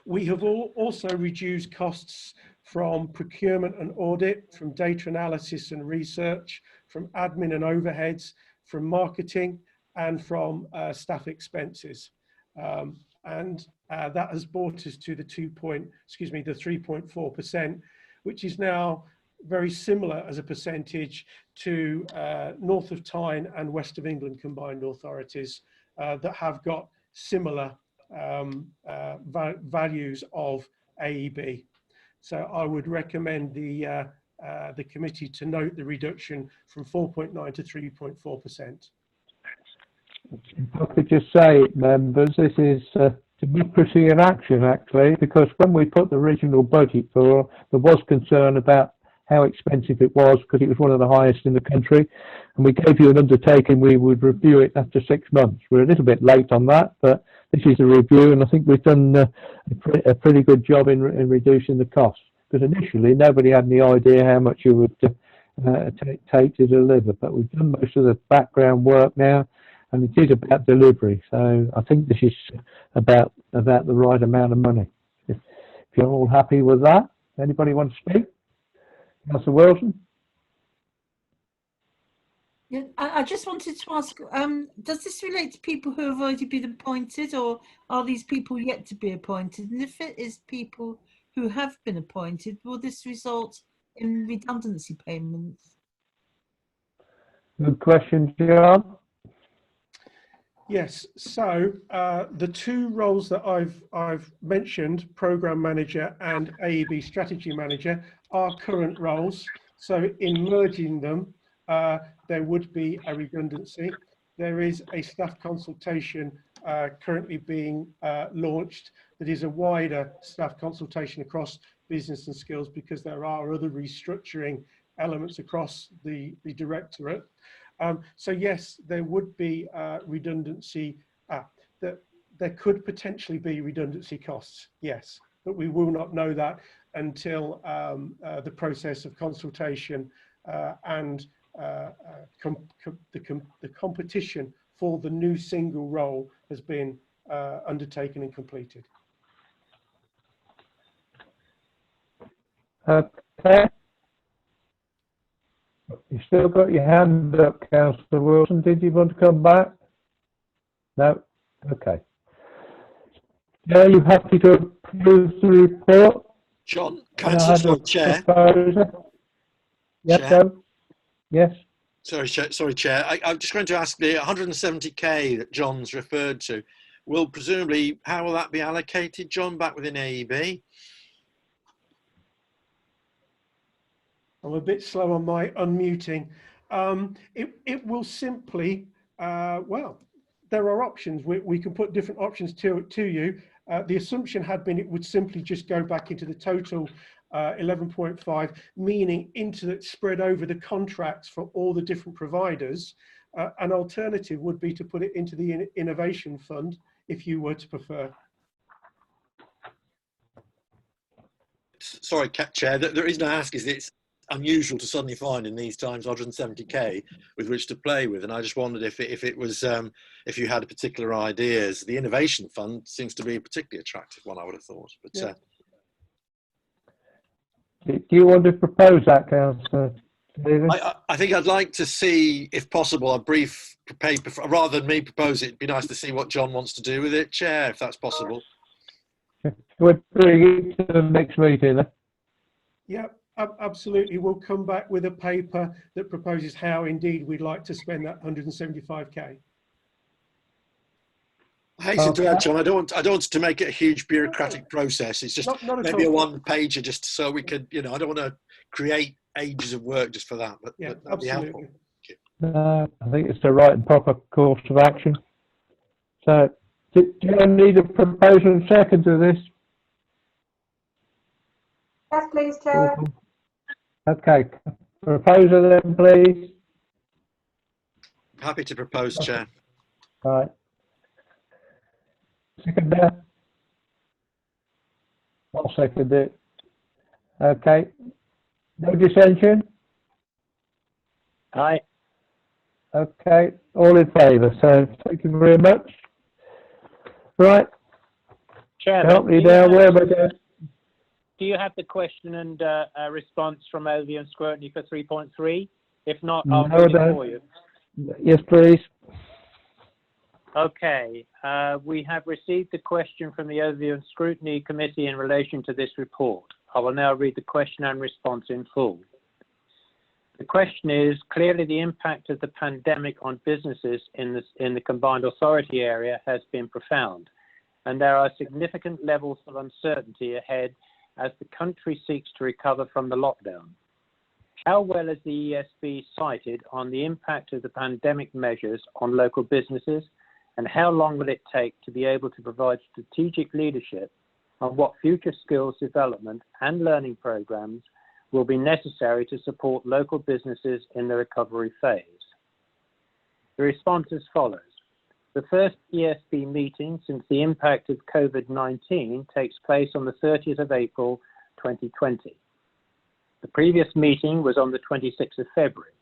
We have also reduced costs from procurement and audit, from data analysis and research, from admin and overheads, from marketing, and from staff expenses. That has brought us to the 3.4%, which is now very similar as a percentage to North of Tyne and West of England combined authorities that have got similar values of AEB. So I would recommend the committee to note the reduction from 4.9 to 3.4%. If I could just say, members, this is democracy in action, actually, because when we put the original budget for, there was concern about how expensive it was because it was one of the highest in the country, and we gave you an undertaking we would review it after 6 months. We're a little bit late on that, but this is a review, and I think we've done a pretty good job in reducing the costs, because initially nobody had any idea how much it would take to deliver, but we've done most of the background work now, and it is about delivery. So I think this is about the right amount of money. If you're all happy with that, anybody want to speak? Councillor Wilson? Yeah, I just wanted to ask, does this relate to people who have already been appointed, or are these people yet to be appointed? And if it is people who have been appointed, will this result in redundancy payments? Good question, John. Yes, so the 2 roles that I've mentioned, Programme Manager and AEB Strategy Manager, are current roles. So in merging them, there would be a redundancy. There is a staff consultation currently being launched that is a wider staff consultation across business and skills, because there are other restructuring elements across the directorate. So yes, there would be redundancy, that there could potentially be redundancy costs, yes, but we will not know that until the process of consultation and the competition for the new single role has been undertaken and completed. Okay. You still got your hand up, Councillor Wilson. Did you want to come back? No? Okay. Are you happy to approve the report? John, Councillor Chair. Yes, Chair. Joe? Yes. Sorry, Chair. I'm just going to ask the 170k that John's referred to. Will presumably, how will that be allocated, John, back within AEB? I'm a bit slow on my unmuting. It will simply, well, there are options. We can put different options to you. The assumption had been it would simply just go back into the total 11.5, meaning spread over the contracts for all the different providers. An alternative would be to put it into the innovation fund, if you were to prefer. Sorry, Chair. The reason I ask is it's unusual to suddenly find in these times 170k with which to play with, and I just wondered if it was if you had particular ideas. The innovation fund seems to be a particularly attractive one, I would have thought. But yeah. Do you want to propose that, Councillor? I think I'd like to see, if possible, a brief paper, rather than me propose it. It'd be nice to see what John wants to do with it, Chair, if that's possible. We'll bring it to the next meeting then. Yeah, absolutely. We'll come back with a paper that proposes how indeed we'd like to spend that 175k. I hasten to add, John, I don't want to make it a huge bureaucratic process. It's just not maybe a one-pager, just so we could, I don't want to create ages of work just for that. But yeah, that'd be helpful. I think it's the right and proper course of action. So, do you need a proposal and second to this? Yes, please, Chair. Okay. Proposer then, please. Happy to propose, Chair. All right. Second there. I'll second it. Okay. No dissension? Aye. Okay. All in favour. So thank you very much. Right. Chairman, Help me now. Where am I going? do you have the question and response from overview and scrutiny for 3.3? If not, I'll read it for you. Yes, please. Okay, we have received a question from the Overview and Scrutiny Committee in relation to this report. I will now read the question and response in full. The question is, clearly the impact of the pandemic on businesses in the combined authority area has been profound, and there are significant levels of uncertainty ahead as the country seeks to recover from the lockdown. How well is the ESB cited on the impact of the pandemic measures on local businesses, and how long will it take to be able to provide strategic leadership on what future skills development and learning programs will be necessary to support local businesses in the recovery phase? The response as follows. The first ESB meeting since the impact of COVID-19 takes place on the 30th of April 2020. The previous meeting was on the 26th of February,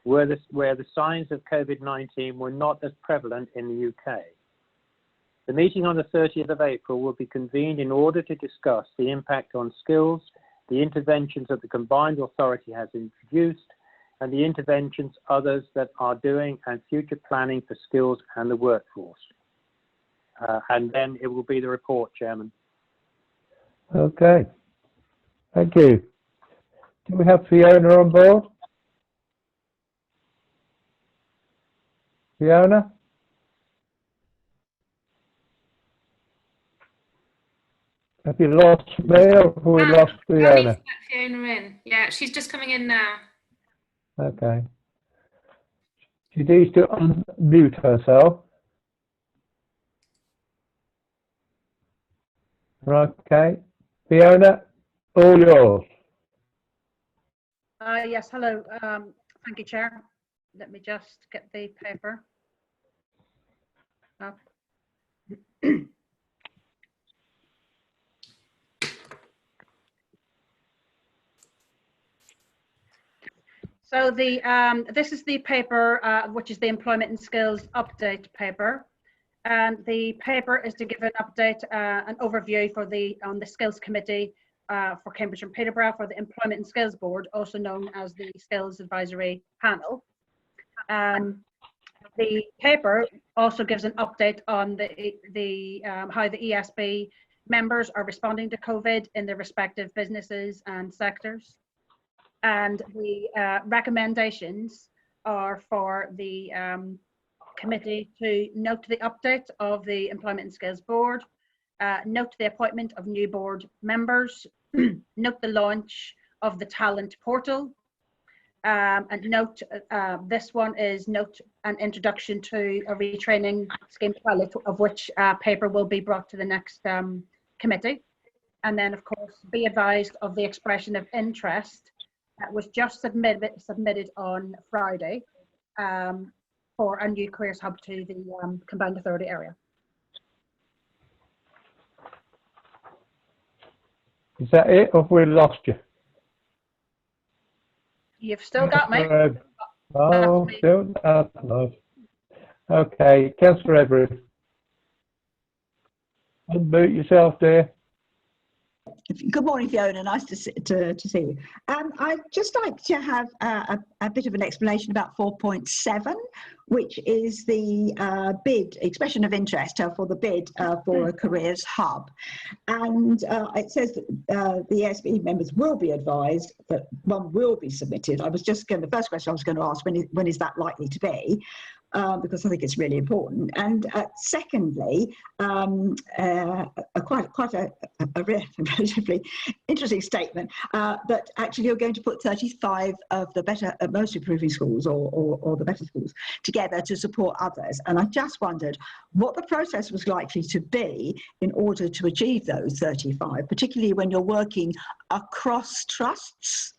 where the signs of COVID-19 were not as prevalent in the UK. The meeting on the 30th of April will be convened in order to discuss the impact on skills, the interventions that the combined authority has introduced, and the interventions others that are doing, and future planning for skills and the workforce. And then it will be the report, Chairman. Okay. Thank you. Do we have Fiona on board? Fiona? Have you lost me or have we lost Fiona? I need to let Fiona in. Yeah, she's just coming in now. Okay. She needs to unmute herself. Okay. Fiona, all yours. Yes, hello. Thank you, Chair. Let me just get the paper up. So this is the paper, which is the Employment and Skills Update paper. And the paper is to give an update, an overview for on the Skills Committee for Cambridge and Peterborough for the Employment and Skills Board, also known as the Skills Advisory Panel. The paper also gives an update on how the ESB members are responding to COVID in their respective businesses and sectors. And the recommendations are for the committee to note the update of the Employment and Skills Board, note the appointment of new board members, note the launch of the talent portal, and note this one is note an introduction to a retraining scheme pilot, of which paper will be brought to the next committee. And then, of course, be advised of the expression of interest that was just submitted on Friday for a new careers hub to the combined authority area. Is that it, or have we lost you? You've still got me. Oh, still lost. Okay, Councillor Everett. Unmute yourself, dear. Good morning, Fiona. Nice to see you. I'd just like to have a bit of an explanation about 4.7, which is the expression of interest for the bid for a careers hub. And it says that the ESB members will be advised that one will be submitted. The first question I was going to ask, when is that likely to be? Because I think it's really important. And secondly, quite a relatively interesting statement that actually you're going to put 35 of the most improving schools or the better schools together to support others. And I just wondered what the process was likely to be in order to achieve those 35, particularly when you're working across trusts.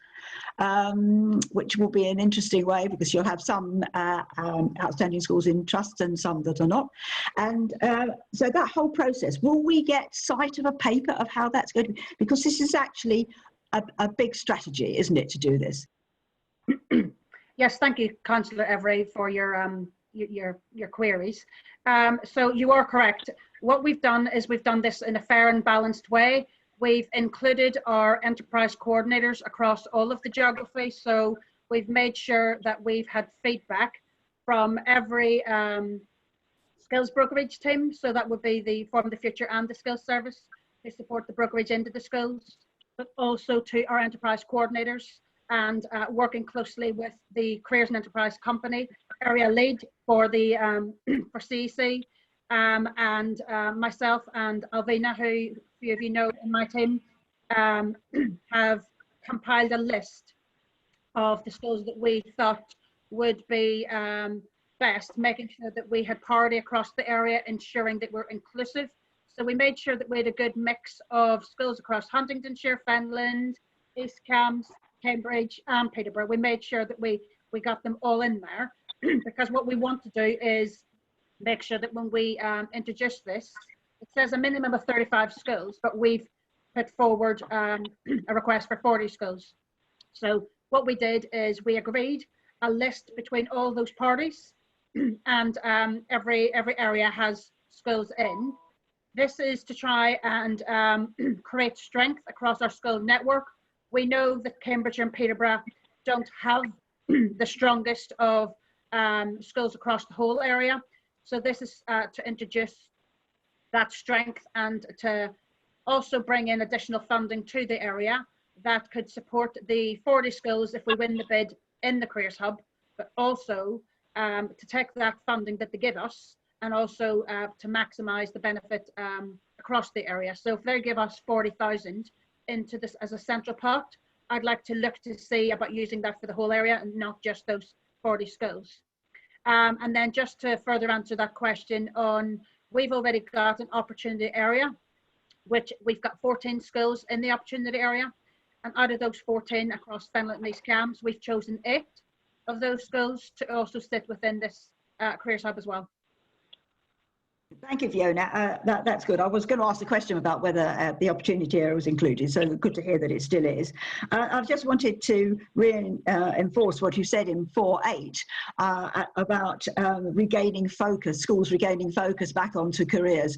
Which will be an interesting way because you'll have some outstanding schools in trusts and some that are not. And so that whole process, will we get sight of a paper of how that's going to be? Because this is actually a big strategy, isn't it, to do this? Yes, thank you, Councillor Every, for your queries. So you are correct. What we've done is we've done this in a fair and balanced way. We've included our enterprise coordinators across all of the geography. So we've made sure that we've had feedback from every skills brokerage team. So that would be the Form of the Future and the Skills Service to support the brokerage into the schools, but also to our enterprise coordinators, and working closely with the Careers and Enterprise Company area lead for the for CEC, and myself and Alvina, who a few of you know in my team, have compiled a list of the schools that we thought would be best, making sure that we had parity across the area, ensuring that we're inclusive. So we made sure that we had a good mix of schools across Huntingdonshire, Fenland, East Cambs, Cambridge and Peterborough. We made sure that we got them all in there because what we want to do is make sure that when we introduce this, it says a minimum of 35 schools, but we've put forward a request for 40 schools. So what we did is we agreed a list between all those parties, and every area has schools in. This is to try and create strength across our school network. We know that Cambridge and Peterborough don't have the strongest of schools across the whole area. So this is to introduce that strength and to also bring in additional funding to the area that could support the 40 schools if we win the bid in the Careers Hub, but also to take that funding that they give us and also to maximise the benefit across the area. So if they give us 40,000 into this as a central pot, I'd like to look to see about using that for the whole area and not just those 40 schools. And then just to further answer that question on, we've already got an opportunity area, which we've got 14 schools in the opportunity area. And out of those 14 across Fenland and East Cambs, we've chosen 8 of those schools to also sit within this Careers Hub as well. Thank you, Fiona. That's good. I was going to ask the question about whether the opportunity area was included, so good to hear that it still is. I just wanted to reinforce what you said in 4.8 about regaining focus, schools regaining focus back onto careers,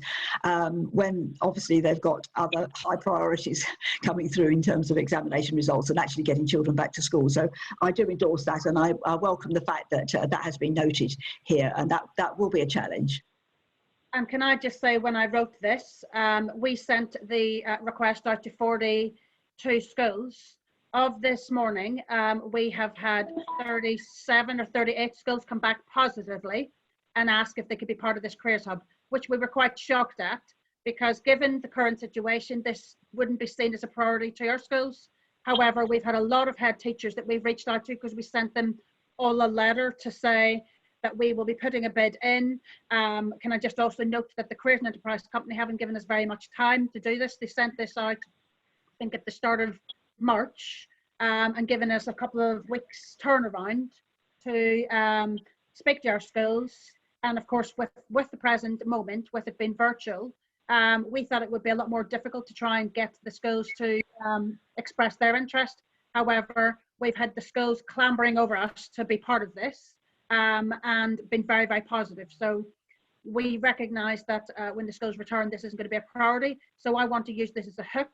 when obviously they've got other high priorities coming through in terms of examination results and actually getting children back to school. So I do endorse that, and I welcome the fact that that has been noted here, and that will be a challenge. And can I just say, when I wrote this, we sent the request out to 42 schools. Of this morning, we have had 37 or 38 schools come back positively and ask if they could be part of this Careers Hub, which we were quite shocked at, because given the current situation, this wouldn't be seen as a priority to our schools. However, we've had a lot of head teachers that we've reached out to because we sent them all a letter to say that we will be putting a bid in. Can I just also note that the Careers and Enterprise Company haven't given us very much time to do this. They sent this out, I think, at the start of March, and given us a couple of weeks turnaround to speak to our schools. And of course, with the present moment, with it being virtual, we thought it would be a lot more difficult to try and get the schools to express their interest. However, we've had the schools clambering over us to be part of this. And been very, very positive. So we recognise that when the schools return, this isn't going to be a priority. So I want to use this as a hook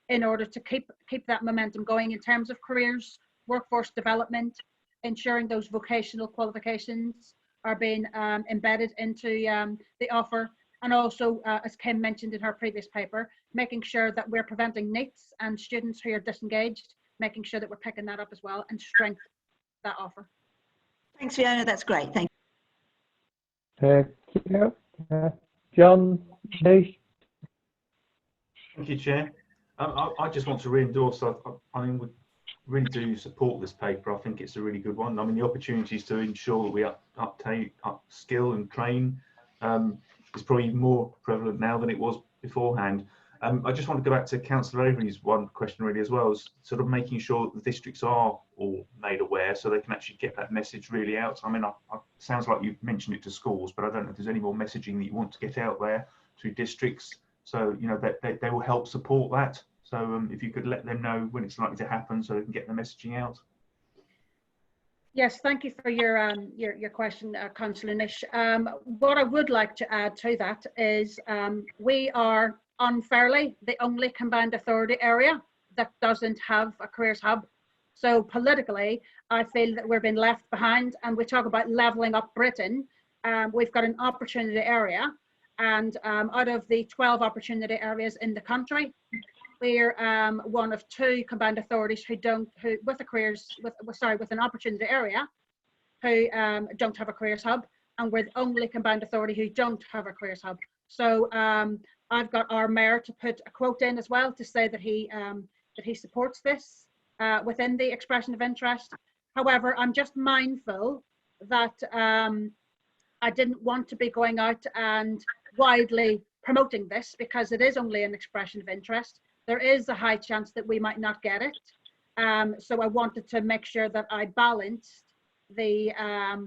in order to keep that momentum going in terms of careers, workforce development, ensuring those vocational qualifications are being embedded into the offer. And also, as Kim mentioned in her previous paper, making sure that we're preventing NEETs and students who are disengaged, making sure that we're picking that up as well and strengthen that offer. Thanks, Fiona. That's great. Thank you. John, please. Thank you, Chair. I just want to re-endorse. I mean, we really do support this paper. I think it's a really good one. I mean, the opportunities to ensure that we upskill and train is probably more prevalent now than it was beforehand. I just want to go back to Councillor Avery's one question really as well, as sort of making sure that the districts are all made aware so they can actually get that message really out. I mean, sounds like you've mentioned it to schools, but I don't know if there's any more messaging that you want to get out there to districts, so you know that they will help support that. So if you could let them know when it's likely to happen so they can get the messaging out. Yes, thank you for your question, Councillor Nish. What I would like to add to that is we are unfairly the only combined authority area that doesn't have a careers hub. So politically, I feel that we're being left behind, and we talk about levelling up Britain. We've got an opportunity area, and out of the 12 opportunity areas in the country, we're one of 2 combined authorities with an opportunity area who don't have a careers hub, and we're the only combined authority who don't have a careers hub. So I've got our mayor to put a quote in as well to say that he supports this within the expression of interest. However, I'm just mindful that I didn't want to be going out and widely promoting this because it is only an expression of interest. There is a high chance that we might not get it. So I wanted to make sure that I balanced the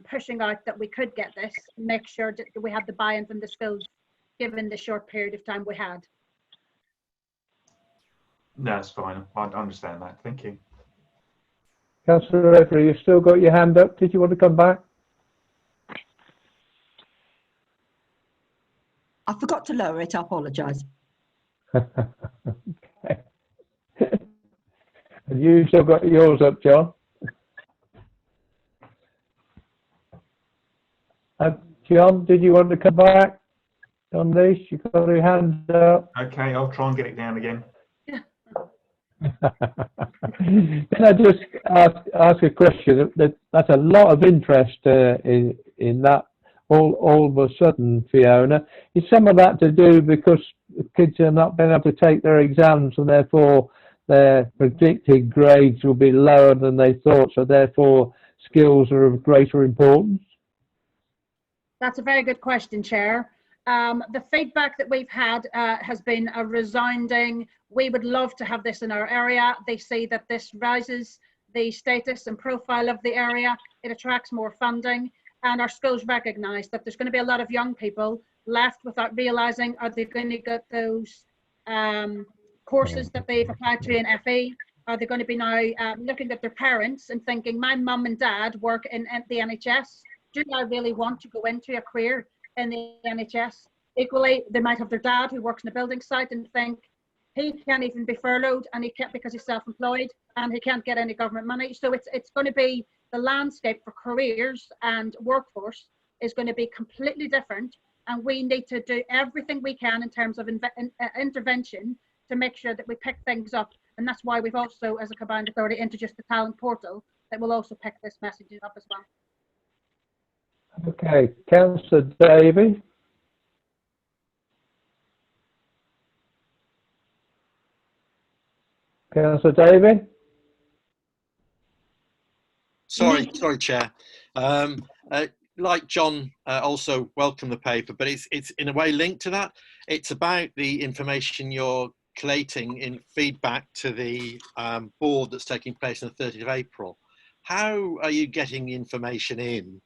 pushing out that we could get this, make sure that we had the buy-in from the schools given the short period of time we had. No, that's fine. I understand that. Thank you. Councillor Every, you've still got your hand up. Did you want to come back? I forgot to lower it. I apologise. Okay. And you still got yours up, John? John, did you want to come back? John Leash, you got your hand up. Okay, I'll try and get it down again. Can I just ask a question? That's a lot of interest in that all of a sudden, Fiona. Is some of that to do because kids are not being able to take their exams and therefore their predicted grades will be lower than they thought, so therefore skills are of greater importance? That's a very good question, Chair. The feedback that we've had has been a resounding, we would love to have this in our area. They say that this rises the status and profile of the area. It attracts more funding, and our schools recognise that there's going to be a lot of young people left without realising, are they going to get those courses that they've applied to in FE? Are they going to be now looking at their parents and thinking, my mum and dad work in the NHS. Do I really want to go into a career in the NHS? Equally, they might have their dad who works in a building site and think he can't even be furloughed, and he can't because he's self-employed and he can't get any government money. So it's going to be the landscape for careers and workforce is going to be completely different, and we need to do everything we can in terms of intervention to make sure that we pick things up. And that's why we've also, as a combined authority, introduced the talent portal that will also pick this message up as well. Okay, Councillor Davey. Councillor Davey. Sorry, Chair. Like John, also welcome the paper, but it's in a way linked to that. It's about the information you're collating in feedback to the board that's taking place on the 30th of April. How are you getting the information in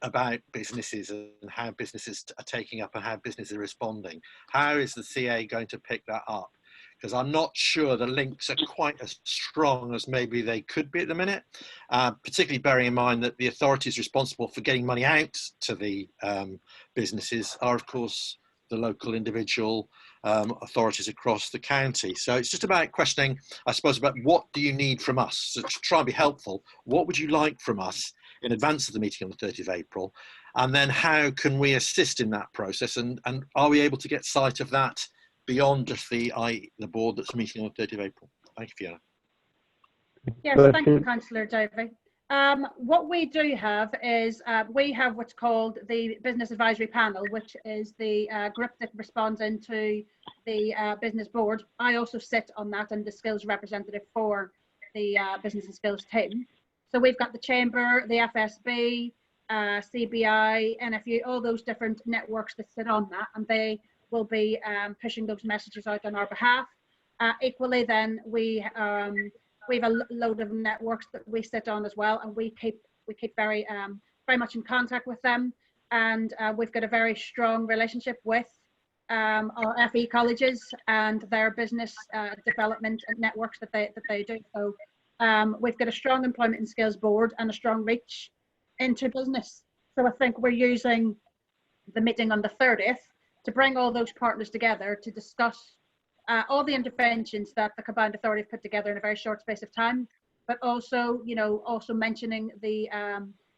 about businesses and how businesses are taking up and how businesses are responding? How is the CA going to pick that up? Because I'm not sure the links are quite as strong as maybe they could be at the minute, particularly bearing in mind that the authorities responsible for getting money out to the businesses are, of course, the local individual authorities across the county. So it's just about questioning, I suppose, about what do you need from us? So to try and be helpful, what would you like from us in advance of the meeting on the 30th of April? And then how can we assist in that process? And are we able to get sight of that beyond just the board that's meeting on the 30th of April? Thank you, Fiona. Yes, thank you, Councillor Davey. What we do have is we have what's called the Business Advisory Panel, which is the group that responds into the business board. I also sit on that and the skills representative for the business and skills team. So we've got the Chamber, the FSB, CBI, NFU, all those different networks that sit on that, and they will be pushing those messages out on our behalf. Equally, then we have a load of networks that we sit on as well, and we keep very much in contact with them, and we've got a very strong relationship with our FE colleges and their business development and networks that they do. So we've got a strong employment and skills board and a strong reach into business. So I think we're using the meeting on the 30th to bring all those partners together to discuss all the interventions that the combined authority have put together in a very short space of time, but also, you know, also mentioning the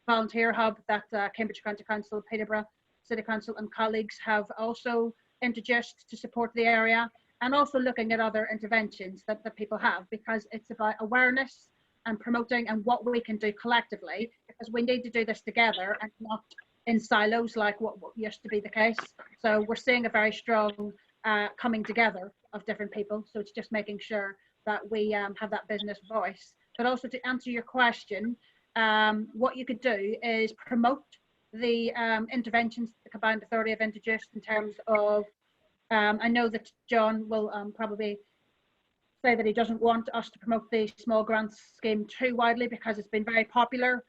volunteer hub that Cambridge County Council, Peterborough City Council and colleagues have also introduced to support the area, and also looking at other interventions that people have, because it's about awareness and promoting and what we can do collectively, because we need to do this together and not in silos like what used to be the case. So we're seeing a very strong coming together of different people. So it's just making sure that we have that business voice. But also to answer your question, what you could do is promote the interventions the combined authority have introduced in terms of, I know that John will probably say that he doesn't want us to promote the small grants scheme too widely because it's been very popular.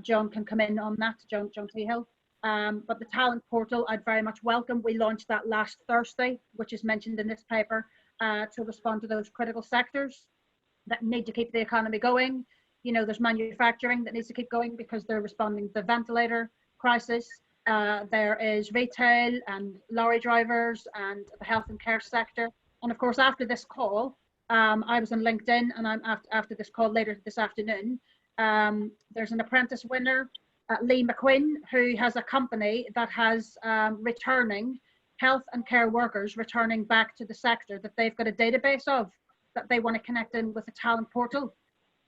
John can come in on that, John Tehill. But the talent portal, I'd very much welcome. We launched that last Thursday, which is mentioned in this paper, to respond to those critical sectors that need to keep the economy going. You know, there's manufacturing that needs to keep going because they're responding to the ventilator crisis. There is retail and lorry drivers and the health and care sector. And of course, after this call, I was on LinkedIn, and I'm after this call later this afternoon, there's an apprentice winner, Lee McQuinn, who has a company that has returning health and care workers returning back to the sector that they've got a database of that they want to connect in with the talent portal.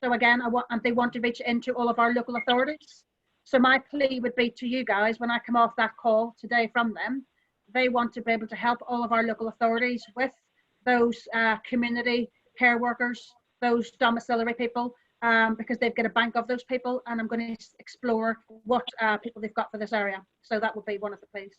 So again, they want to reach into all of our local authorities. So my plea would be to you guys, when I come off that call today from them, they want to be able to help all of our local authorities with those community care workers, those domiciliary people, because they've got a bank of those people, and I'm going to explore what people they've got for this area. So that would be one of the pleas.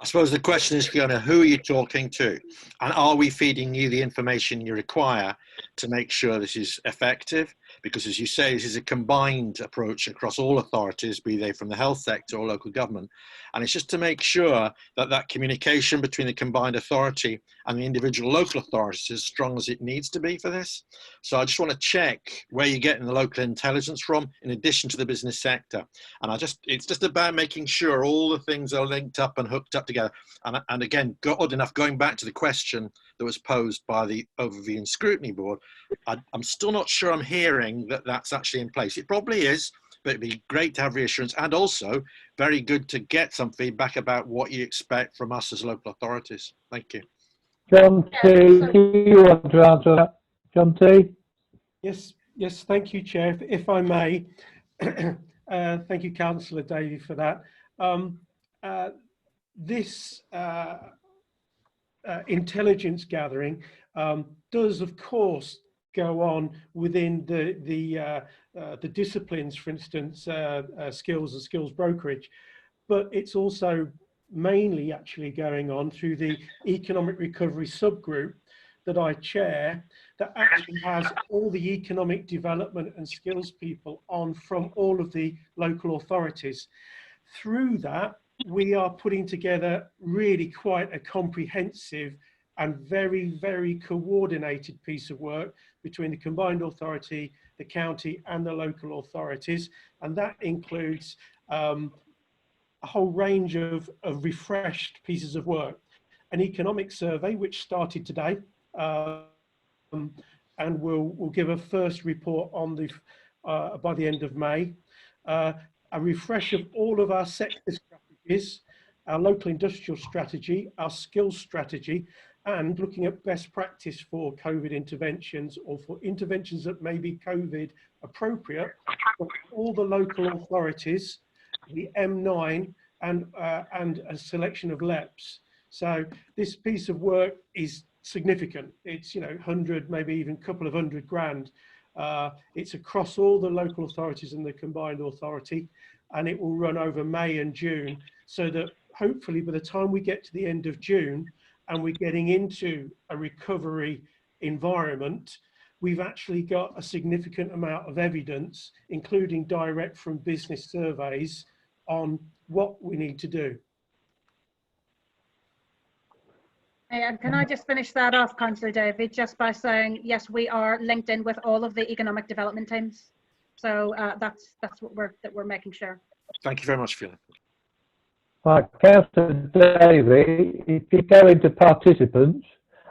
I suppose the question is, Fiona, who are you talking to? And are we feeding you the information you require to make sure this is effective? Because as you say, this is a combined approach across all authorities, be they from the health sector or local government. And it's just to make sure that that communication between the combined authority and the individual local authorities is as strong as it needs to be for this. So I just want to check where you're getting the local intelligence from, in addition to the business sector. And it's just about making sure all the things are linked up and hooked up together. And again, odd enough, going back to the question that was posed by the Overview and Scrutiny Board, I'm still not sure I'm hearing that that's actually in place. It probably is, but it'd be great to have reassurance, and also very good to get some feedback about what you expect from us as local authorities. Thank you. John T, do you want to answer that? John T? Yes, thank you, Chair. If I may, thank you, Councillor Davey, for that. This intelligence gathering does, of course, go on within the disciplines, for instance, skills and skills brokerage, but it's also mainly actually going on through the economic recovery subgroup that I chair, that actually has all the economic development and skills people on from all of the local authorities. Through that, we are putting together really quite a comprehensive and very, very coordinated piece of work between the combined authority, the county and the local authorities. And that includes a whole range of refreshed pieces of work. An economic survey, which started today, and we'll give a first report on the by the end of May. A refresh of all of our sector strategies, our local industrial strategy, our skills strategy, and looking at best practice for COVID interventions, or for interventions that may be COVID appropriate for all the local authorities, the M9 and a selection of LEPs. So this piece of work is significant. It's, 100, maybe even a couple of £100,000. It's across all the local authorities and the combined authority, and it will run over May and June, so that hopefully by the time we get to the end of June and we're getting into a recovery environment, we've actually got a significant amount of evidence, including direct from business surveys, on what we need to do. And can I just finish that off, Councillor David, just by saying, yes, we are linked in with all of the economic development teams. So that's what we're making sure. Thank you very much, Fiona. Right, Councillor Davey, if you go into participants,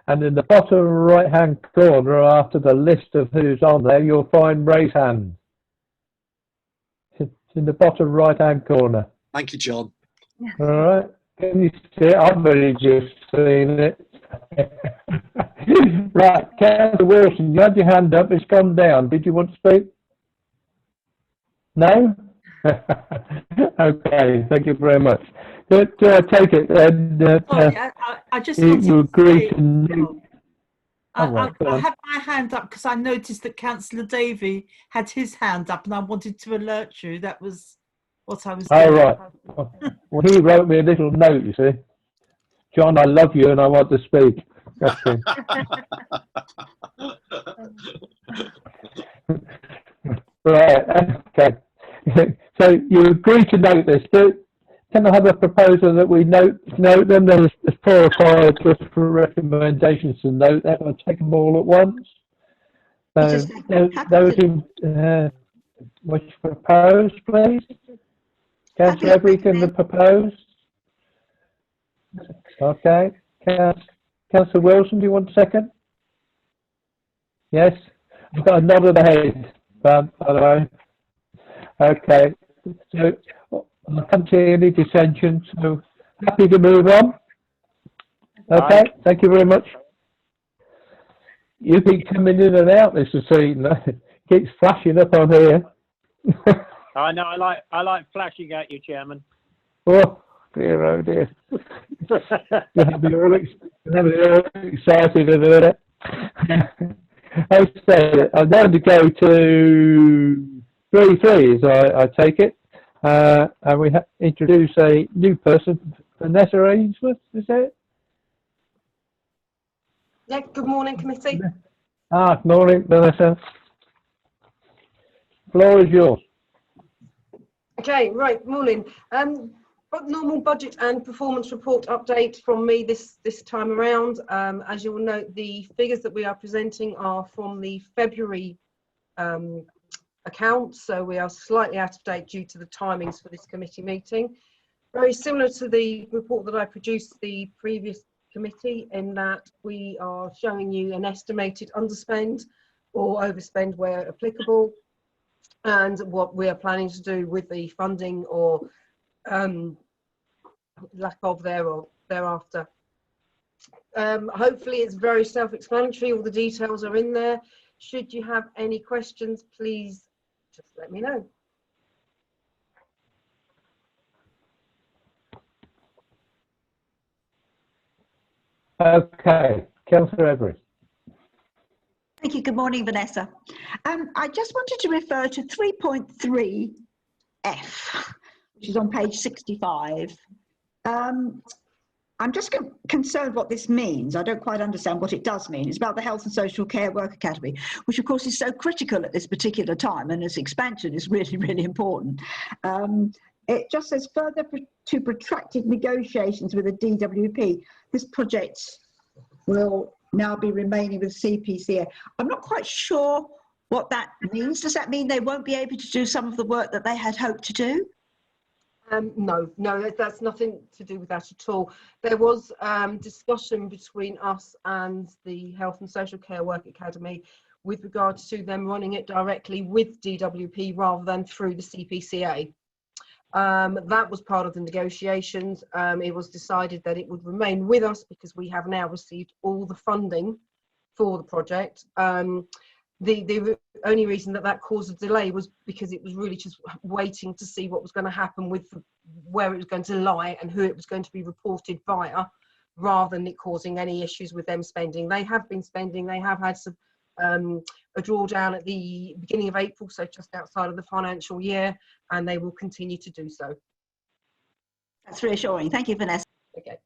and in the bottom right-hand corner, after the list of who's on there, you'll find raise hand. It's in the bottom right-hand corner. Thank you, John. All right. Can you see it? I've only just seen it. Right, Councillor Wilson, you had your hand up. It's gone down. Did you want to speak? No? Okay, thank you very much. Take it. I just you agree to... I had my hand up because I noticed that Councillor Davey had his hand up and I wanted to alert you. That was what I was doing. Oh, right. Well, he wrote me a little note, you see. John, I love you and I want to speak. That's him. Right, okay. So you agree to note this. Can I have a proposal that we note them? There's 4 or 5 just for recommendations to note that. I'll take them all at once. So those who wish to propose, please. Councillor Every, can the propose? Okay. Councillor Wilson, do you want a second? Yes. I've got a nod of the head, by the way. Okay. So I can't see any dissension, so happy to move on. Okay, thank you very much. You keep coming in and out this evening. It keeps flashing up on here. I know. I like flashing at you, Chairman. Oh dear, oh dear. You'll have me all excited in a minute. Okay, I'm going to go to 3-3, I take it. And we introduce a new person, Vanessa Ainsworth, is it? Yeah, good morning, committee. Good morning, Vanessa. Floor is yours. Okay, right, morning. But normal budget and performance report update from me this time around. As you will note, the figures that we are presenting are from the February accounts, so we are slightly out of date due to the timings for this committee meeting. Very similar to the report that I produced the previous committee, in that we are showing you an estimated underspend or overspend where applicable, and what we are planning to do with the funding or lack of thereafter. Hopefully it's very self-explanatory. All the details are in there. Should you have any questions, please just let me know. Okay, Councillor Everett. Thank you. Good morning, Vanessa. I just wanted to refer to 3.3F, which is on page 65. I'm just concerned what this means. I don't quite understand what it does mean. It's about the Health and Social Care Work Academy, which of course is so critical at this particular time, and its expansion is really, really important. It just says further to protracted negotiations with the DWP. This project will now be remaining with CPCA. I'm not quite sure what that means. Does that mean they won't be able to do some of the work that they had hoped to do? No, that's nothing to do with that at all. There was discussion between us and the Health and Social Care Work Academy with regards to them running it directly with DWP rather than through the CPCA. That was part of the negotiations. It was decided that it would remain with us because we have now received all the funding for the project. The only reason that caused a delay was because it was really just waiting to see what was going to happen with where it was going to lie and who it was going to be reported via, rather than it causing any issues with them spending. They have been spending. They have had some a drawdown at the beginning of April, so just outside of the financial year, and they will continue to do so. That's reassuring. Thank you, Vanessa. Okay.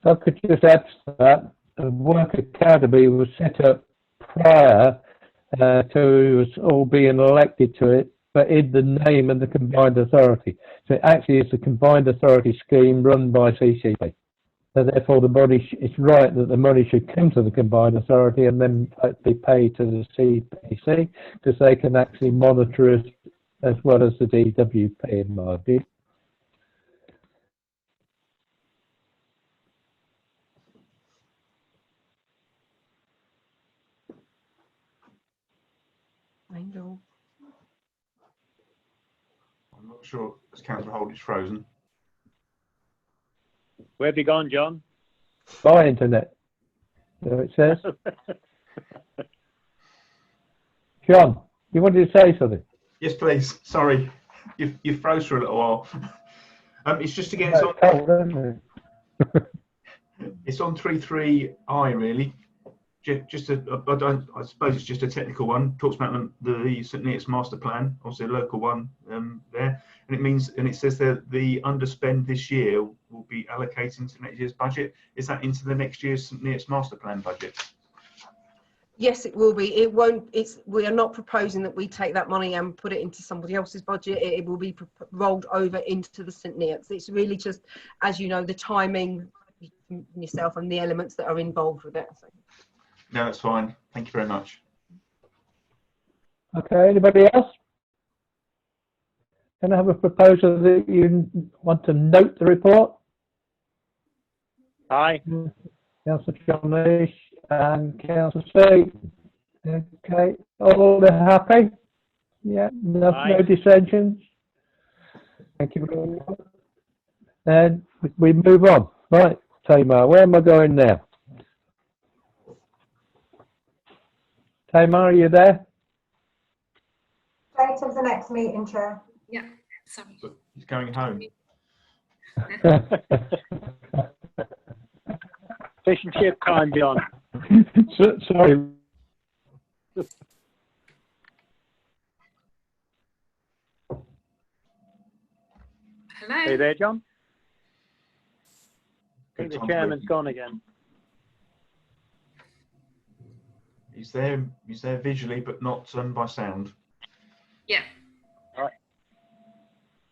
I could just add to that, the Work Academy was set up prior to us all being elected to it, but in the name of the Combined Authority. So it actually is the Combined Authority scheme run by CCP. So therefore, it's right that the money should come to the combined authority and then be paid to the CPC, because they can actually monitor it as well as the DWP, in my view. Angel. I'm not sure, as Councillor Holt is frozen. Where have you gone, John? By internet. So it says. John, you wanted to say something? Yes, please. Sorry, you froze for a little while. It's just to get No, it's cold, isn't it? it's on 33I really. Just I suppose it's just a technical one. Talks about the St Neots master plan, obviously a local one there, and it says that the underspend this year will be allocated into next year's budget. Is that into the next year's St Neots master plan budget? Yes, it will be. It won't. We are not proposing that we take that money and put it into somebody else's budget. It will be rolled over into the St Neots. It's really just, as you know, the timing yourself and the elements that are involved with it. So. No, that's fine. Thank you very much. Okay, anybody else? Can I have a proposal that you want to note the report? Aye. Councillor John Leash and Councillor C. Okay, all are happy? Yeah, no dissensions? Thank you very much. And we move on. Right, Tamar, where am I going now? Tamar, are you there? Date of the next meeting, Chair. Yeah, sorry. He's going home. Fish and chip time, John. Sorry. Hello? Are you there, John? I think Good the time chairman's waiting. gone again. He's there visually, but not by sound. Yeah.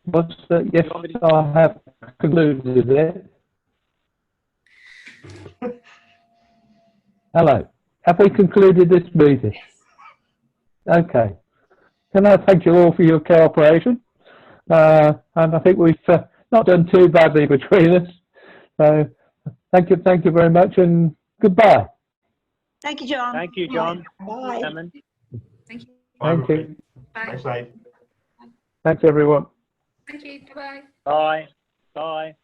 What's the, yes, I have concluded it. Hello. Have we concluded this meeting? Okay. Can I thank you all for your cooperation? And I think we've not done too badly between us. So thank you very much, and goodbye. Thank you, John. Thank you, John. Bye. Chairman. Thank you. Thank you. Bye. Stay safe. Thanks, everyone. Thank you. Bye-bye. Bye. Bye.